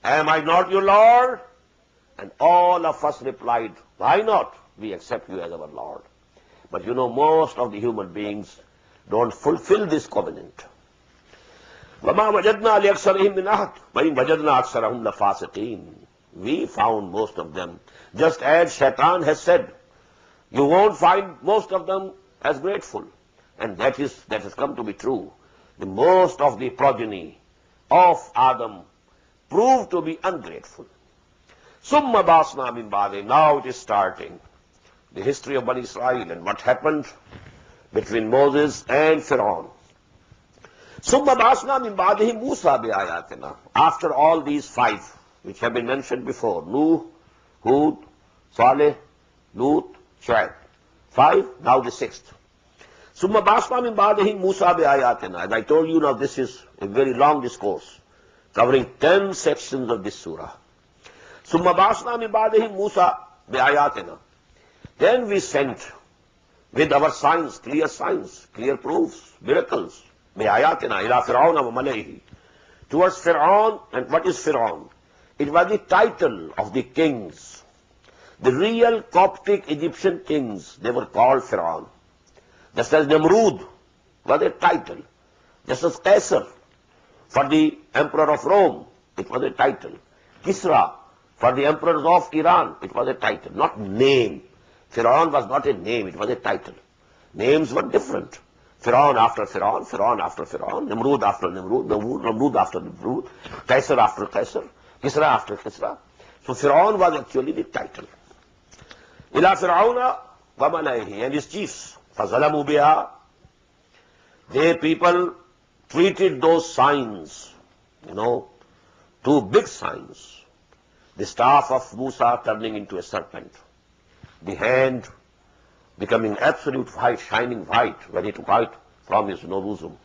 Am I not your Lord? And all of us replied, why not? We accept you as our Lord. But most of the human beings don't fulfill this covenant. وَمَا وَجَدْنَا لِأَكْثَرِهِمْ مِنْ أَحَدٍ وَإِنْ وَجَدْنَا أَكْثَرَهُمْ لَفَاسِقِينَ. We found most of them, just as Shaitan has said, you won't find most of them as grateful. And that has come to be true. The most of the progeny of Adam proved to be ungrateful. Summa basna min ba'di. Now it is starting. The history of Bani Israel and what happened between Moses and Pharaoh. Summa basna min ba'dihi Musa bi ayatina. After all these five, which have been mentioned before, Nuh, Hud, Saleh, Lut, Shu'aib. 5, now the 6th. Summa basna min ba'dihi Musa bi ayatina. As I told you, now this is a very long discourse, covering 10 sections of this surah. Summa basna min ba'dihi Musa bi ayatina. Then we sent with our signs, clear proofs, miracles, bi ayatina ila Fir'auna wa mala'ihi. Towards Fir'aun. And what is Fir'aun? It was the title of the kings. The real Coptic Egyptian kings, they were called Fir'aun. Just as Namrud was a title. Just as Caesar, for the emperor of Rome, it was a title. Kisra, for the emperors of Iran, it was a title, not name. Fir'aun was not a name, it was a title. Names were different. Fir'aun after Fir'aun, Fir'aun after Fir'aun, Namrud after Namrud, Namrud after Namrud, Caesar after Caesar, Kisra after Kisra. So Fir'aun was actually the title. Ila Fir'auna wa malaihi, and his chiefs. فَظَلَمُوا بِهَا. They people treated those signs, two big signs. The staff of Musa turning into a serpent. The hand becoming absolute white, shining white, ready to bite from his bosom.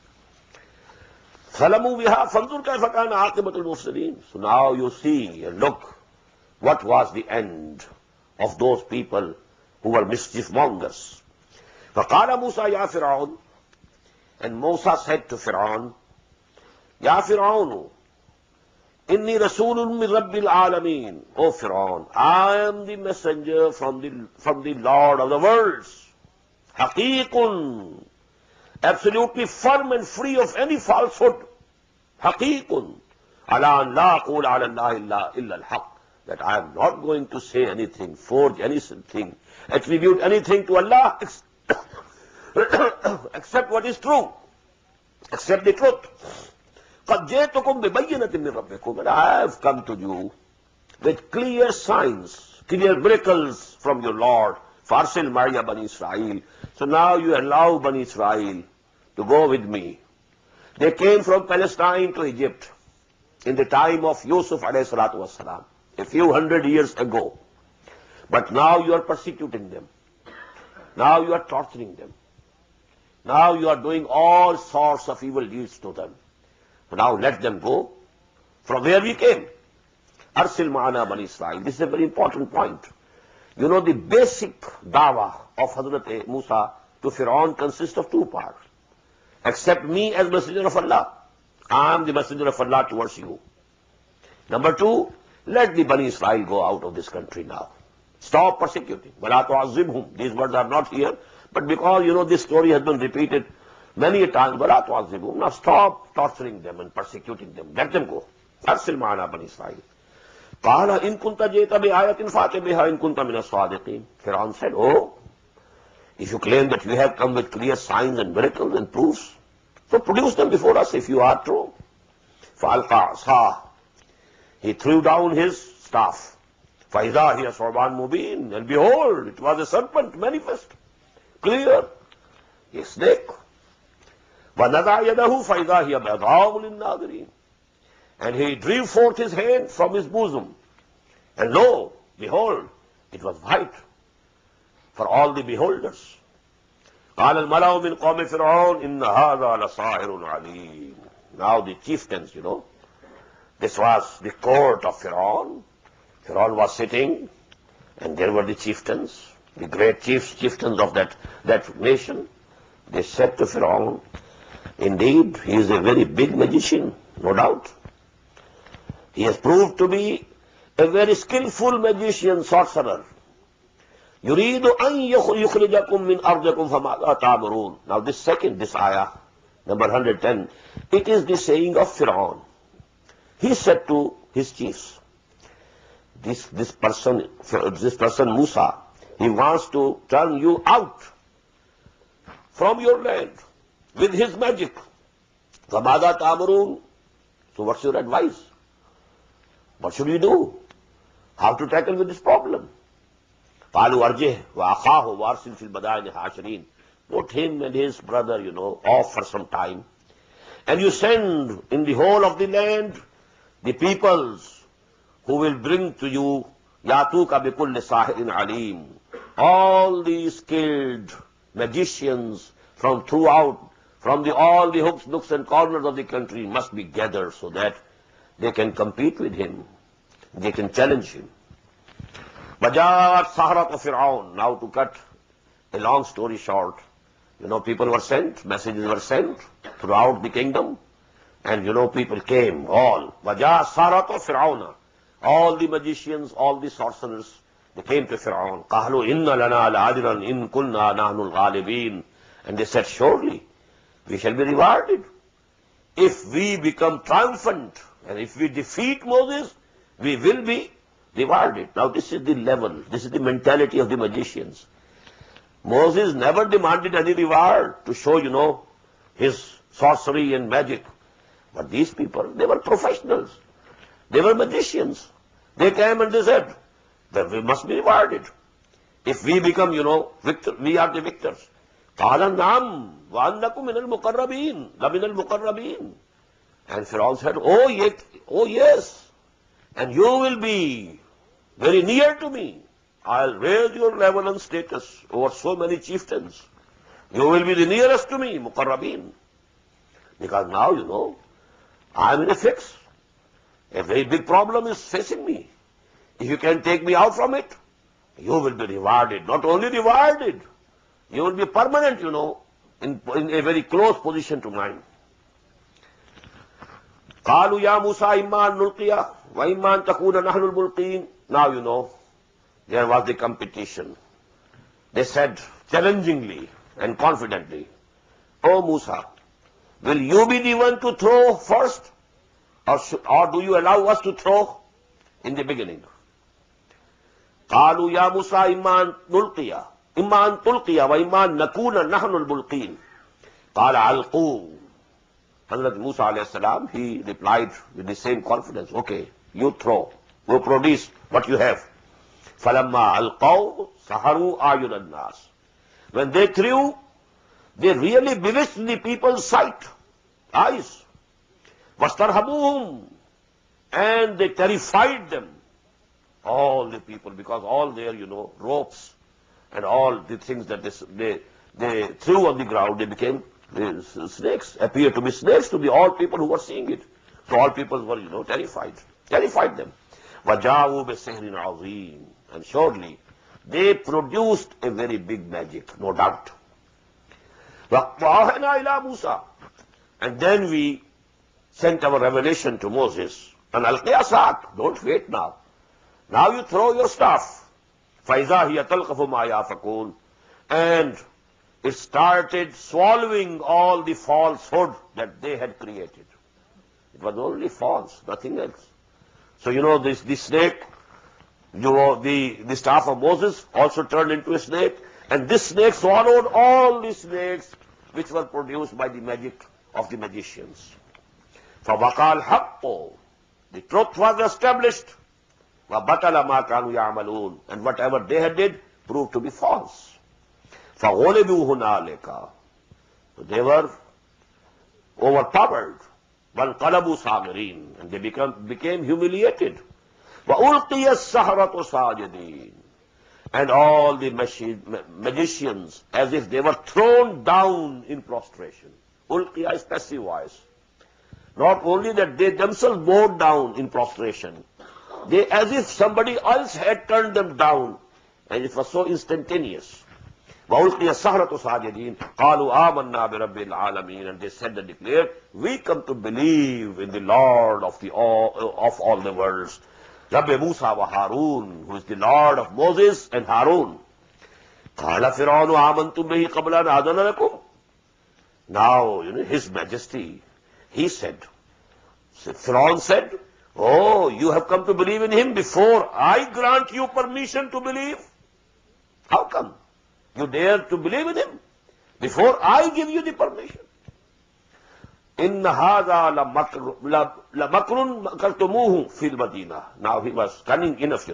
فَظَلَمُوا بِهَا فَانْظُرْ كَيْفَ كَانَ عَاقِبَةُ الْمُفْسِدِينَ. So now you see and look what was the end of those people who were mischief mongers. فَقَالَ مُوسَى يَا فِرْعَوْنُ. And Musa said to Fir'aun, Ya Fir'aun, Inni Rasulun min Rabbil Alameen. O Fir'aun, I am the messenger from the Lord of the worlds. Haqiqun, absolutely firm and free of any falsehood. Haqiqun, ala an la aqul ala Allah illa al-haq. That I am not going to say anything, forge anything, attribute anything to Allah except what is true, except the truth. قَدْ جِئْتُكُمْ بِبَيِّنَةٍ مِّن رَبِّكُمْ. And I have come to you with clear signs, clear miracles from your Lord. فَأَرْسِلْ مَعِيَ بَنِي إِسْرَائِيلَ. So now you allow Bani Israel to go with me. They came from Palestine to Egypt in the time of Yusuf alayhi salatu wasalam, a few hundred years ago. But now you are persecuting them. Now you are torturing them. Now you are doing all sorts of evil deeds to them. Now let them go from where we came. Arsil ma'ana Bani Israel. This is a very important point. You know, the basic dawah of Hazrat Musa to Fir'aun consists of two parts. Accept me as messenger of Allah. I am the messenger of Allah towards you. Number two, let the Bani Israel go out of this country now. Stop persecuting. وَلَا تُعَذِّبْهُمْ. These words are not here, but because, you know, this story has been repeated many times. وَلَا تُعَذِّبْهُمْ. Now stop torturing them and persecuting them. Let them go. أَرْسِلْ مَعَنَا بَنِي إِسْرَائِيلَ. قَالَ إِن كُنْتَ جِئْتَ بِآيَةٍ فَأْتِ بِهَا إِن كُنْتَ مِنَ الصَّادِقِينَ. Fir'aun said, oh, if you claim that you have come with clear signs and miracles and proofs, so produce them before us if you are true. فَأَلْقَى عَصَاهُ. He threw down his staff. فَإِذَا هِيَ ثُعْبَانٌ مُبِينٌ. And behold, it was a serpent manifest, clear, a snake. وَنَزَعَ يَدَهُ فَإِذَا هِيَ بَيْضَاءُ لِلنَّاظِرِينَ. And he drew forth his hand from his bosom, and lo, behold, it was white for all the beholders. قَالَ الْمَلَأُ مِنْ قَوْمِ فِرْعَوْنَ إِنَّ هَذَا لَسَاحِرٌ عَلِيمٌ. Now the chieftains, you know, this was the court of Fir'aun. Fir'aun was sitting, and there were the chieftains, the great chieftains of that nation. They said to Fir'aun, indeed, he is a very big magician, no doubt. He has proved to be a very skillful magician, sorcerer. يُرِيدُ أَن يُخْرِجَكُم مِّنْ أَرْضِكُمْ فَمَاذَا تَأْمُرُونَ. Now this ayah, number 110, it is the saying of Fir'aun. He said to his chiefs, this person Musa, he wants to turn you out from your land with his magic. فَمَاذَا تَأْمُرُونَ. So what's your advice? What should we do? How to tackle with this problem? قَالُوا أَرْجِهْ وَأَخَاهُ وَأَرْسِلْ فِي الْمَدَائِنِ حَاشِرِينَ. Put him and his brother, you know, off for some time. And you send in the whole of the land the peoples who will bring to you يَاتُوكَ بِكُلِّ سَاحِرٍ عَلِيمٍ. All the skilled magicians from throughout, from all the hooks, nooks and corners of the country must be gathered so that they can compete with him. They can challenge him. وَجَاءَتْ سَحَرَةُ فِرْعَوْنَ. Now to cut a long story short, you know, people were sent, messages were sent throughout the kingdom, and you know, people came, all. وَجَاءَتْ سَحَرَةُ فِرْعَوْنَ. All the magicians, all the sorcerers, they came to Fir'aun. قَالُوا إِنَّ لَنَا لَأَجْرًا إِن كُنَّا نَحْنُ الْغَالِبِينَ. And they said, surely we shall be rewarded if we become triumphant, and if we defeat Moses, we will be rewarded. Now this is the level, this is the mentality of the magicians. Moses never demanded any reward to show, you know, his sorcery and magic. But these people, they were professionals. They were magicians. They came and they said that we must be rewarded. If we become, you know, we are the victors. قَالَ نَعَمْ وَأَنَّكُمْ مِنَ الْمُقَرَّبِينَ لَمِنَ الْمُقَرَّبِينَ. And Fir'aun said, oh yes, and you will be very near to me. I'll raise your level and status over so many chieftains. You will be the nearest to me, Muqarrabin. Because now, you know, I'm in a fix. A very big problem is facing me. If you can take me out from it, you will be rewarded. Not only rewarded, you will be permanent, you know, in a very close position to mine. قَالُوا يَا مُوسَىٰ إِمَّا أَن نُلْقِيَ وَإِمَّا أَن تَكُونَ نَحْنُ الْمُلْقِينَ. Now, you know, there was the competition. They said challengingly and confidently, O Musa, will you be the one to throw first, or do you allow us to throw in the beginning? قَالُوا يَا مُوسَىٰ إِمَّا أَن نُلْقِيَ إِمَّا أَن تُلْقِيَ وَإِمَّا أَن نَكُونَ نَحْنُ الْمُلْقِينَ. قَالَ أَلْقُوا. Hazrat Musa alayhi salam, he replied with the same confidence, okay, you throw, you produce what you have. فَلَمَّا أَلْقَوْا سَحَرُوا أَعْيُنَ النَّاسِ. When they threw, they really bewitched the people's sight, eyes. وَاسْتَرْهَبُوهُمْ. And they terrified them, all the people, because all their, you know, ropes and all the things that they threw on the ground, they became snakes, appeared to be snakes to the all people who were seeing it. So all people were, terrified them. وَجَاءُوا بِسِحْرٍ عَظِيمٍ. And surely they produced a very big magic, no doubt. وَأَوْحَيْنَا إِلَى مُوسَى. And then we sent our revelation to Moses. And أَلْقِ عَصَاكَ. Don't wait now. Now you throw your staff. فَإِذَا هِيَ تَلْقَفُ مَا يَأْفِكُونَ. And it started swallowing all the falsehood that they had created. It was only false, nothing else. So this snake, the staff of Moses also turned into a snake, and this snake swallowed all the snakes which were produced by the magic of the magicians. فَوَقَعَ الْحَقُّ. The truth was established. وَبَطَلَ مَا كَانُوا يَعْمَلُونَ. And whatever they had did proved to be false. فَغُلِبُوا هُنَالِكَ. They were overpowered. وَانْقَلَبُوا صَاغِرِينَ. And they became humiliated. وَأُلْقِيَ السَّحَرَةُ سَاجِدِينَ. And all the magicians, as if they were thrown down in prostration. Ulqiya is passive voice. Not only that they themselves bowed down in prostration, they as if somebody else had turned them down, and it was so instantaneous. وَأُلْقِيَ السَّحَرَةُ سَاجِدِينَ قَالُوا آمَنَّا بِرَبِّ الْعَالَمِينَ. And they said and declared, we come to believe in the Lord of all the worlds, Rabbi Musa wa Harun, who is the Lord of Moses and Harun. قَالَ فِرْعَوْنُ آمَنْتُمْ بِهِ قَبْلَ أَنْ آذَنَ لَكُمْ. Now, His Majesty, he said, Pharaoh said, oh, you have come to believe in him before I grant you permission to believe? How come you dare to believe in him before I give you the permission? إِنَّ هَذَا لَمَكْرٌ مَكَرْتُمُوهُ فِي الْمَدِينَةِ. Now he was cunning enough,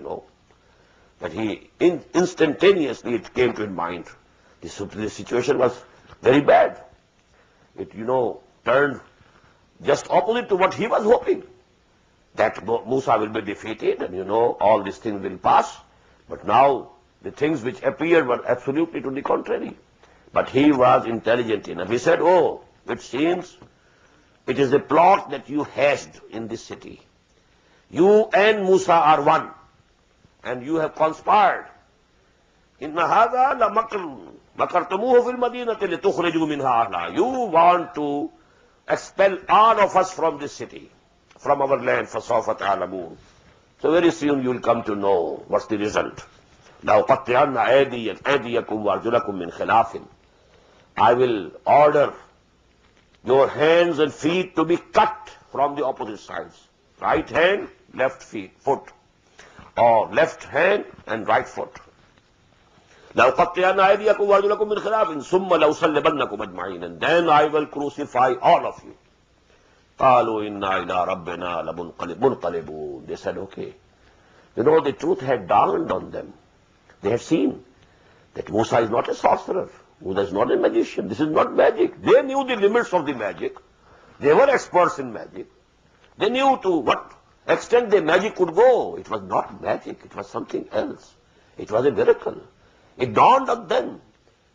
that he instantaneously it came to his mind. The situation was very bad. It, turned just opposite to what he was hoping. That Musa will be defeated and, all these things will pass. But now the things which appeared were absolutely to the contrary. But he was intelligent enough. He said, oh, it seems it is a plot that you hatched in this city. You and Musa are one, and you have conspired. إِنَّ هَذَا لَمَكْرٌ مَكَرْتُمُوهُ فِي الْمَدِينَةِ لِتُخْرِجُوا مِنْهَا أَهْلَهَا. You want to expel all of us from this city, from our land. فَسَوْفَ تَعْلَمُونَ. So very soon you will come to know what's the result. لَأُقَطِّعَنَّ أَيْدِيَكُمْ وَأَرْجُلَكُمْ مِنْ خِلَافٍ. I will order your hands and feet to be cut from the opposite sides. Right hand, left foot. Or left hand and right foot. لَأُقَطِّعَنَّ أَيْدِيَكُمْ وَأَرْجُلَكُمْ مِنْ خِلَافٍ ثُمَّ لَأُصَلِّبَنَّكُمْ أَجْمَعِينَ. And then I will crucify all of you. قَالُوا إِنَّا إِلَىٰ رَبِّنَا لَمُنْقَلِبُونَ. They said, okay. The truth had dawned on them. They had seen that Musa is not a sorcerer. Musa is not a magician. This is not magic. They knew the limits of the magic. They were experts in magic. They knew to what extent the magic could go. It was not magic. It was something else. It was a miracle. It dawned on them.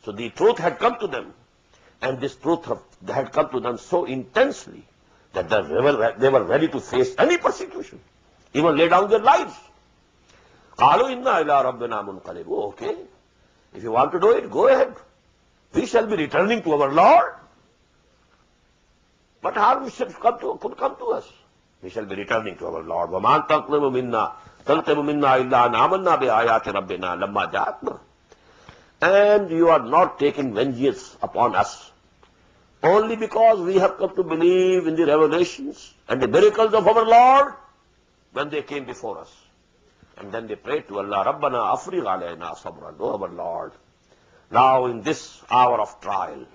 So the truth had come to them. And this truth had come to them so intensely that they were ready to face any persecution, even lay down their lives. قَالُوا إِنَّا إِلَىٰ رَبِّنَا مُنْقَلِبُونَ. Okay, if you want to do it, go ahead. We shall be returning to our Lord. What harm could come to us? We shall be returning to our Lord. وَمَا تَنْقِمُ مِنَّا إِلَّا أَنْ آمَنَّا بِآيَاتِ رَبِّنَا لَمَّا جَاءَتْنَا. And you are not taking vengeance upon us only because we have come to believe in the revelations and the miracles of our Lord when they came before us. And then they prayed to Allah, Rabbana afrigh alayna sabran. Oh, our Lord, now in this hour of trial,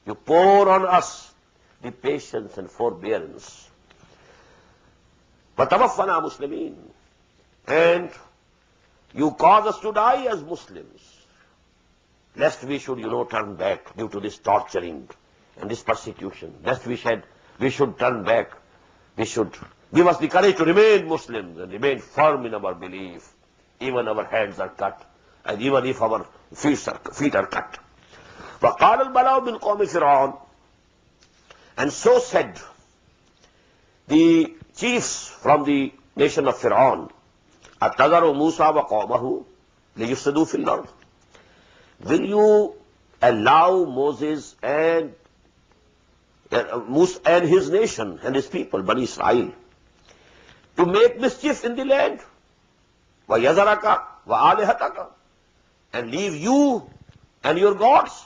you pour on us the patience and forbearance. وَتَوَفَّنَا مُسْلِمِينَ. And you cause us to die as Muslims, lest we should, turn back due to this torturing and this persecution. Lest we should turn back. We should give us the courage to remain Muslims and remain firm in our belief. Even our hands are cut, and even if our feet are cut. وَقَالَ الْمَلَأُ مِنْ قَوْمِ فِرْعَوْنَ, and so said the chiefs from the nation of Fir'aun, أَتَذَرُ مُوسَى وَقَوْمَهُ لِيُفْسِدُوا فِي الْأَرْضِ, will you allow Moses and his nation and his people, Bani Israel, to make mischief in the land? وَيَذَرَكَ وَآلِهَتَكَ, and leave you and your gods.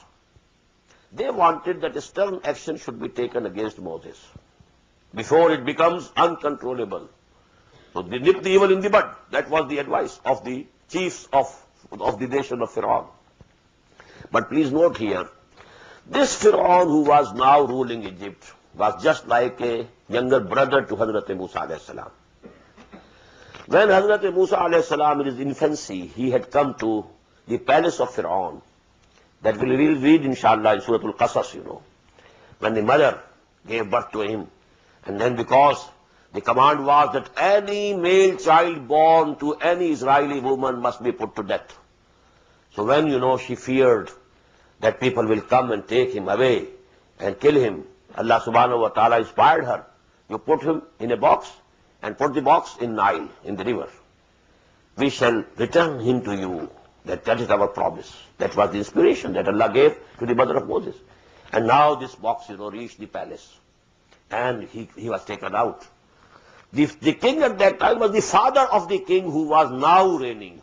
They wanted that a stern action should be taken against Moses before it becomes uncontrollable. So they nip the evil in the bud. That was the advice of the chiefs of the nation of Fir'aun. But please note here, this Fir'aun who was now ruling Egypt was just like a younger brother to Hazrat Musa alayhi salam. When Hazrat Musa alayhi salam in his infancy, he had come to the palace of Fir'aun. That we will read inshallah in Surah Al-Qasas, when the mother gave birth to him. And then because the command was that any male child born to any Israeli woman must be put to death. So when, she feared that people will come and take him away and kill him, Allah subhanahu wa ta'ala inspired her. You put him in a box and put the box in Nile, in the river. We shall return him to you. That is our promise. That was the inspiration that Allah gave to the mother of Moses. And now this box, reached the palace. And he was taken out. The king at that time was the father of the king who was now reigning.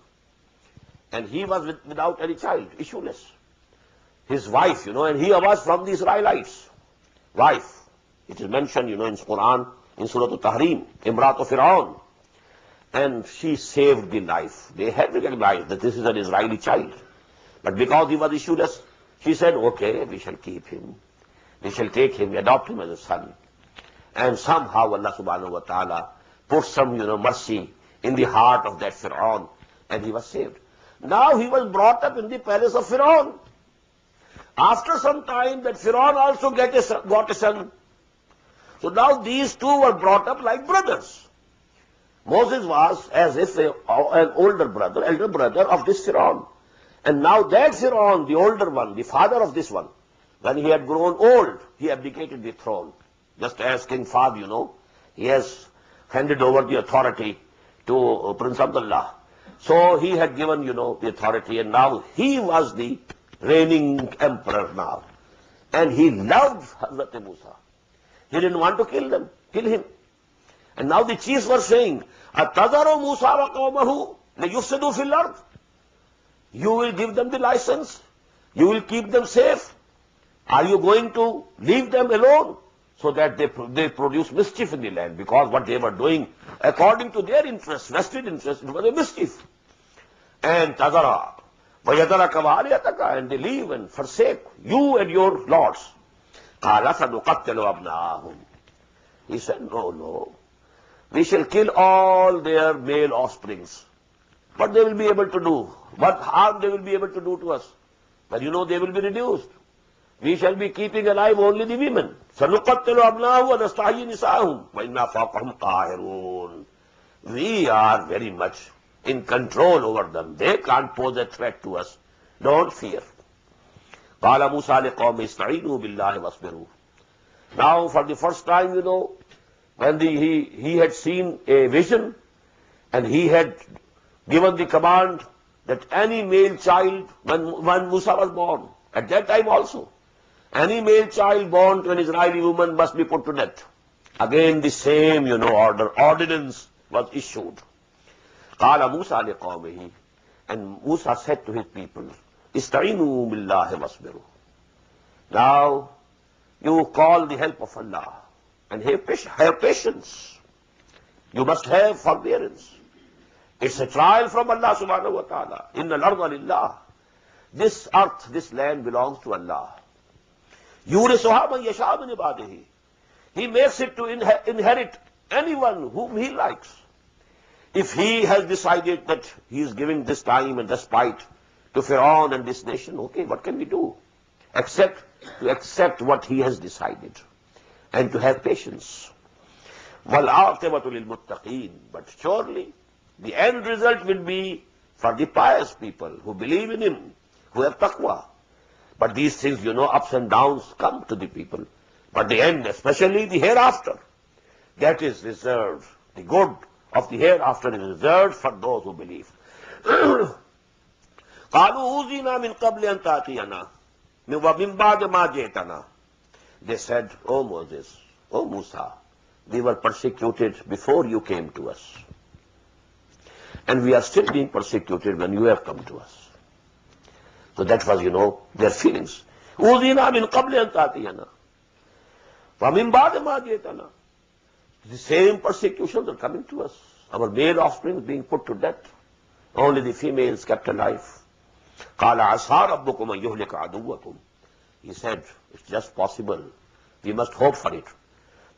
And he was without any child, issueless. His wife, and he was from the Israelites. Wife. It is mentioned, in Quran, in Surah Al-Tahrim, Imrat of Fir'aun. And she saved the life. They had recognized that this is an Israeli child. But because he was issueless, she said, okay, we shall keep him. We shall take him, adopt him as a son. And somehow Allah subhanahu wa ta'ala put some, mercy in the heart of that Fir'aun, and he was saved. Now he was brought up in the palace of Fir'aun. After some time, that Fir'aun also got a son. So now these two were brought up like brothers. Moses was as if an elder brother of this Fir'aun. And now that Fir'aun, the older one, the father of this one, when he had grown old, he abdicated the throne. Just as King Fahd, he has handed over the authority to Prince Abdullah. So he had given, the authority, and now he was the reigning emperor now. And he loved Hazrat Musa. He didn't want to kill him. And now the chiefs were saying, أَتَذَرُ مُوسَى وَقَوْمَهُ لِيُفْسِدُوا فِي الْأَرْضِ, you will give them the license, you will keep them safe. Are you going to leave them alone so that they produce mischief in the land? Because what they were doing, according to their interest, vested interest, it was a mischief. And تَذَرَ وَيَذَرَكَ وَآلِهَتَكَ, and they leave and forsake you and your lords. قَالَ سَنُقَتِّلُ أَبْنَاءَهُمْ, he said, no. We shall kill all their male offsprings. What they will be able to do? What harm they will be able to do to us? But they will be reduced. We shall be keeping alive only the women. سَنُقَتِّلُ أَبْنَاهُمْ وَنَسْتَحْيِي نِسَاءَهُمْ وَإِنَّا فَوْقَهُمْ قَاهِرُونَ. We are very much in control over them. They can't pose a threat to us. Don't fear. قَالَ مُوسَى لِقَوْمِ اسْتَعِينُوا بِاللَّهِ وَاصْبِرُوا. Now for the first time, when he had seen a vision, and he had given the command that any male child, when Musa was born, at that time also, any male child born to an Israeli woman must be put to death. Again the same, ordinance was issued. قَالَ مُوسَى لِقَوْمِهِ, and Musa said to his people, اسْتَعِينُوا بِاللَّهِ وَاصْبِرُوا. Now you call the help of Allah and have patience. You must have forbearance. It's a trial from Allah subhanahu wa ta'ala. Inna al-arda lillah. This earth, this land belongs to Allah. يُورِثُهَا مَن يَشَاءُ مِنْ عِبَادِهِ. He makes it to inherit anyone whom he likes. If he has decided that he is giving this time and respite to Fir'aun and this nation, okay, what can we do? Except to accept what he has decided and to have patience. وَالْعَاقِبَةُ لِلْمُتَّقِينَ. But surely the end result will be for the pious people who believe in him, who have taqwa. But these things, ups and downs come to the people. But the end, especially the hereafter, that is reserved. The good of the hereafter is reserved for those who believe. قَالُوا أُوذِينَا مِنْ قَبْلِ أَنْ تَأْتِيَنَا وَمِنْ بَعْدِ مَا جِئْتَنَا. They said, O Moses, O Musa, we were persecuted before you came to us. And we are still being persecuted when you have come to us. So that was, their feelings. أُوذِينَا مِنْ قَبْلِ أَنْ تَأْتِيَنَا وَمِنْ بَعْدِ مَا جِئْتَنَا. The same persecutions are coming to us. Our male offspring is being put to death. Only the females kept alive. قَالَ عَسَىٰ رَبُّكُمْ أَن يُهْلِكَ عَدُوَّكُمْ. He said, it's just possible. We must hope for it.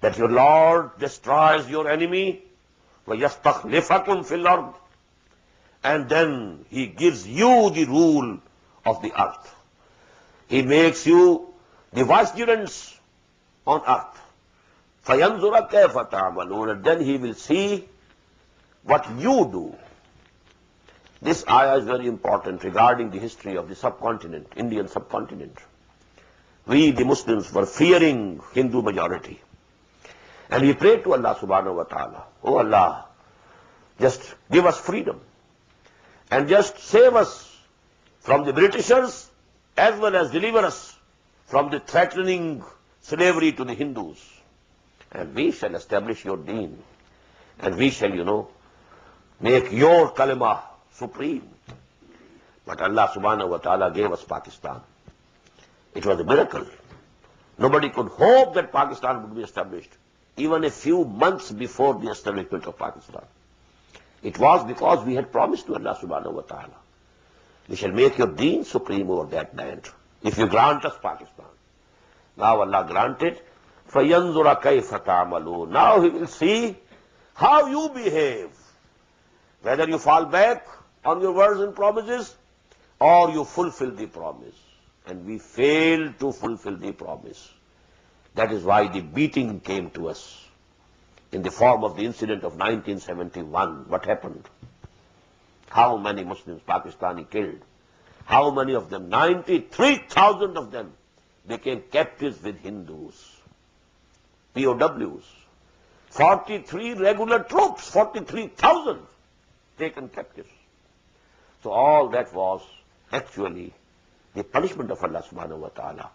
That your Lord destroys your enemy. وَيَسْتَخْلِفَكُمْ فِي الْأَرْضِ. And then He gives you the rule of the earth. He makes you the vicegerents on earth. فَيَنْظُرَ كَيْفَ تَعْمَلُونَ. And then He will see what you do. This ayah is very important regarding the history of the subcontinent, Indian subcontinent. We, the Muslims, were fearing Hindu majority. And we prayed to Allah subhanahu wa ta'ala, Oh Allah, just give us freedom. And just save us from the Britishers as well as deliver us from the threatening slavery to the Hindus. And we shall establish your deen. And we shall, make your kalima supreme. But Allah subhanahu wa ta'ala gave us Pakistan. It was a miracle. Nobody could hope that Pakistan would be established, even a few months before the establishment of Pakistan. It was because we had promised to Allah subhanahu wa ta'ala, we shall make your deen supreme over that land, if you grant us Pakistan. Now Allah granted, فَيَنْظُرَ كَيْفَ تَعْمَلُونَ. Now He will see how you behave, whether you fall back on your words and promises, or you fulfill the promise. And we failed to fulfill the promise. That is why the beating came to us in the form of the incident of 1971. What happened? How many Muslims Pakistani killed? How many of them? 93,000 of them became captives with Hindus, POWs. 43 regular troops, 43,000 taken captives. So all that was actually the punishment of Allah subhanahu wa ta'ala.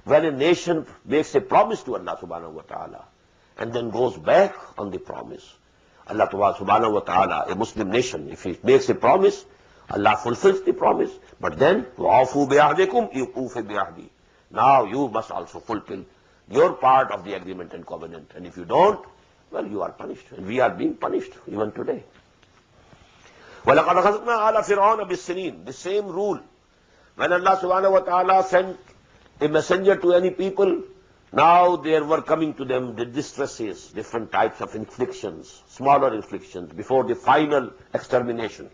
When a nation makes a promise to Allah subhanahu wa ta'ala and then goes back on the promise, Allah subhanahu wa ta'ala, a Muslim nation, if he makes a promise, Allah fulfills the promise. But then, وَعَوْفُوا بِعَهْدِكُمْ يُوفُوا بِعَهْدِي. Now you must also fulfill your part of the agreement and covenant. And if you don't, well, you are punished. And we are being punished even today. وَلَقَدْ أَخَذْنَا عَلَى فِرْعَوْنَ بِالسِّنِينَ. The same rule. When Allah subhanahu wa ta'ala sent a messenger to any people, now there were coming to them the distresses, different types of inflictions, smaller inflictions, before the final extermination.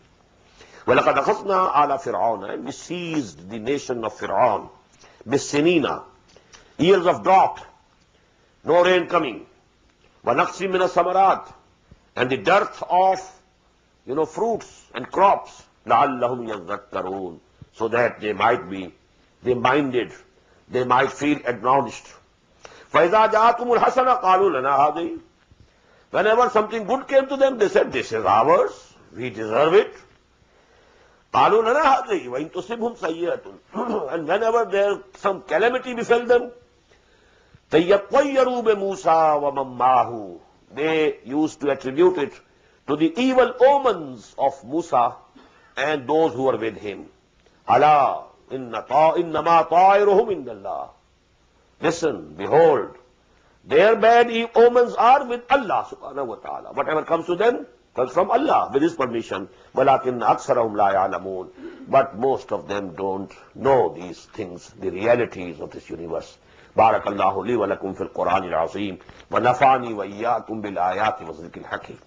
وَلَقَدْ أَخَذْنَا عَلَى فِرْعَوْنَ. And we seized the nation of Fir'aun. بِالسِّنِينَ. Years of drought, no rain coming. وَنَقْصٍ مِّنَ الثَّمَرَاتِ. And the dearth of, fruits and crops. لَعَلَّهُمْ يَذَّكَّرُونَ. So that they might be minded, they might feel admonished. فَإِذَا جَاءَتْهُمُ الْحَسَنَةُ قَالُوا لَنَا هَٰذِهِ. Whenever something good came to them, they said, this is ours, we deserve it. قَالُوا لَنَا هَٰذِهِ وَإِن تُصِبْهُمْ سَيِّئَةٌ. And whenever some calamity befell them, تَيَطَّيَّرُوا بِمُوسَىٰ وَمَن مَّعَهُ. They used to attribute it to the evil omens of Musa and those who were with him. Allah, innama ta'iruhum indallah. Listen, behold, their bad omens are with Allah subhanahu wa ta'ala. Whatever comes to them comes from Allah with His permission. وَلَكِنَّ أَكْثَرَهُمْ لَا يَعْلَمُونَ. But most of them don't know these things, the realities of this universe. بارك الله لي ولكم في القرآن العظيم ونفعني وإياكم بالآيات والذكر الحكيم.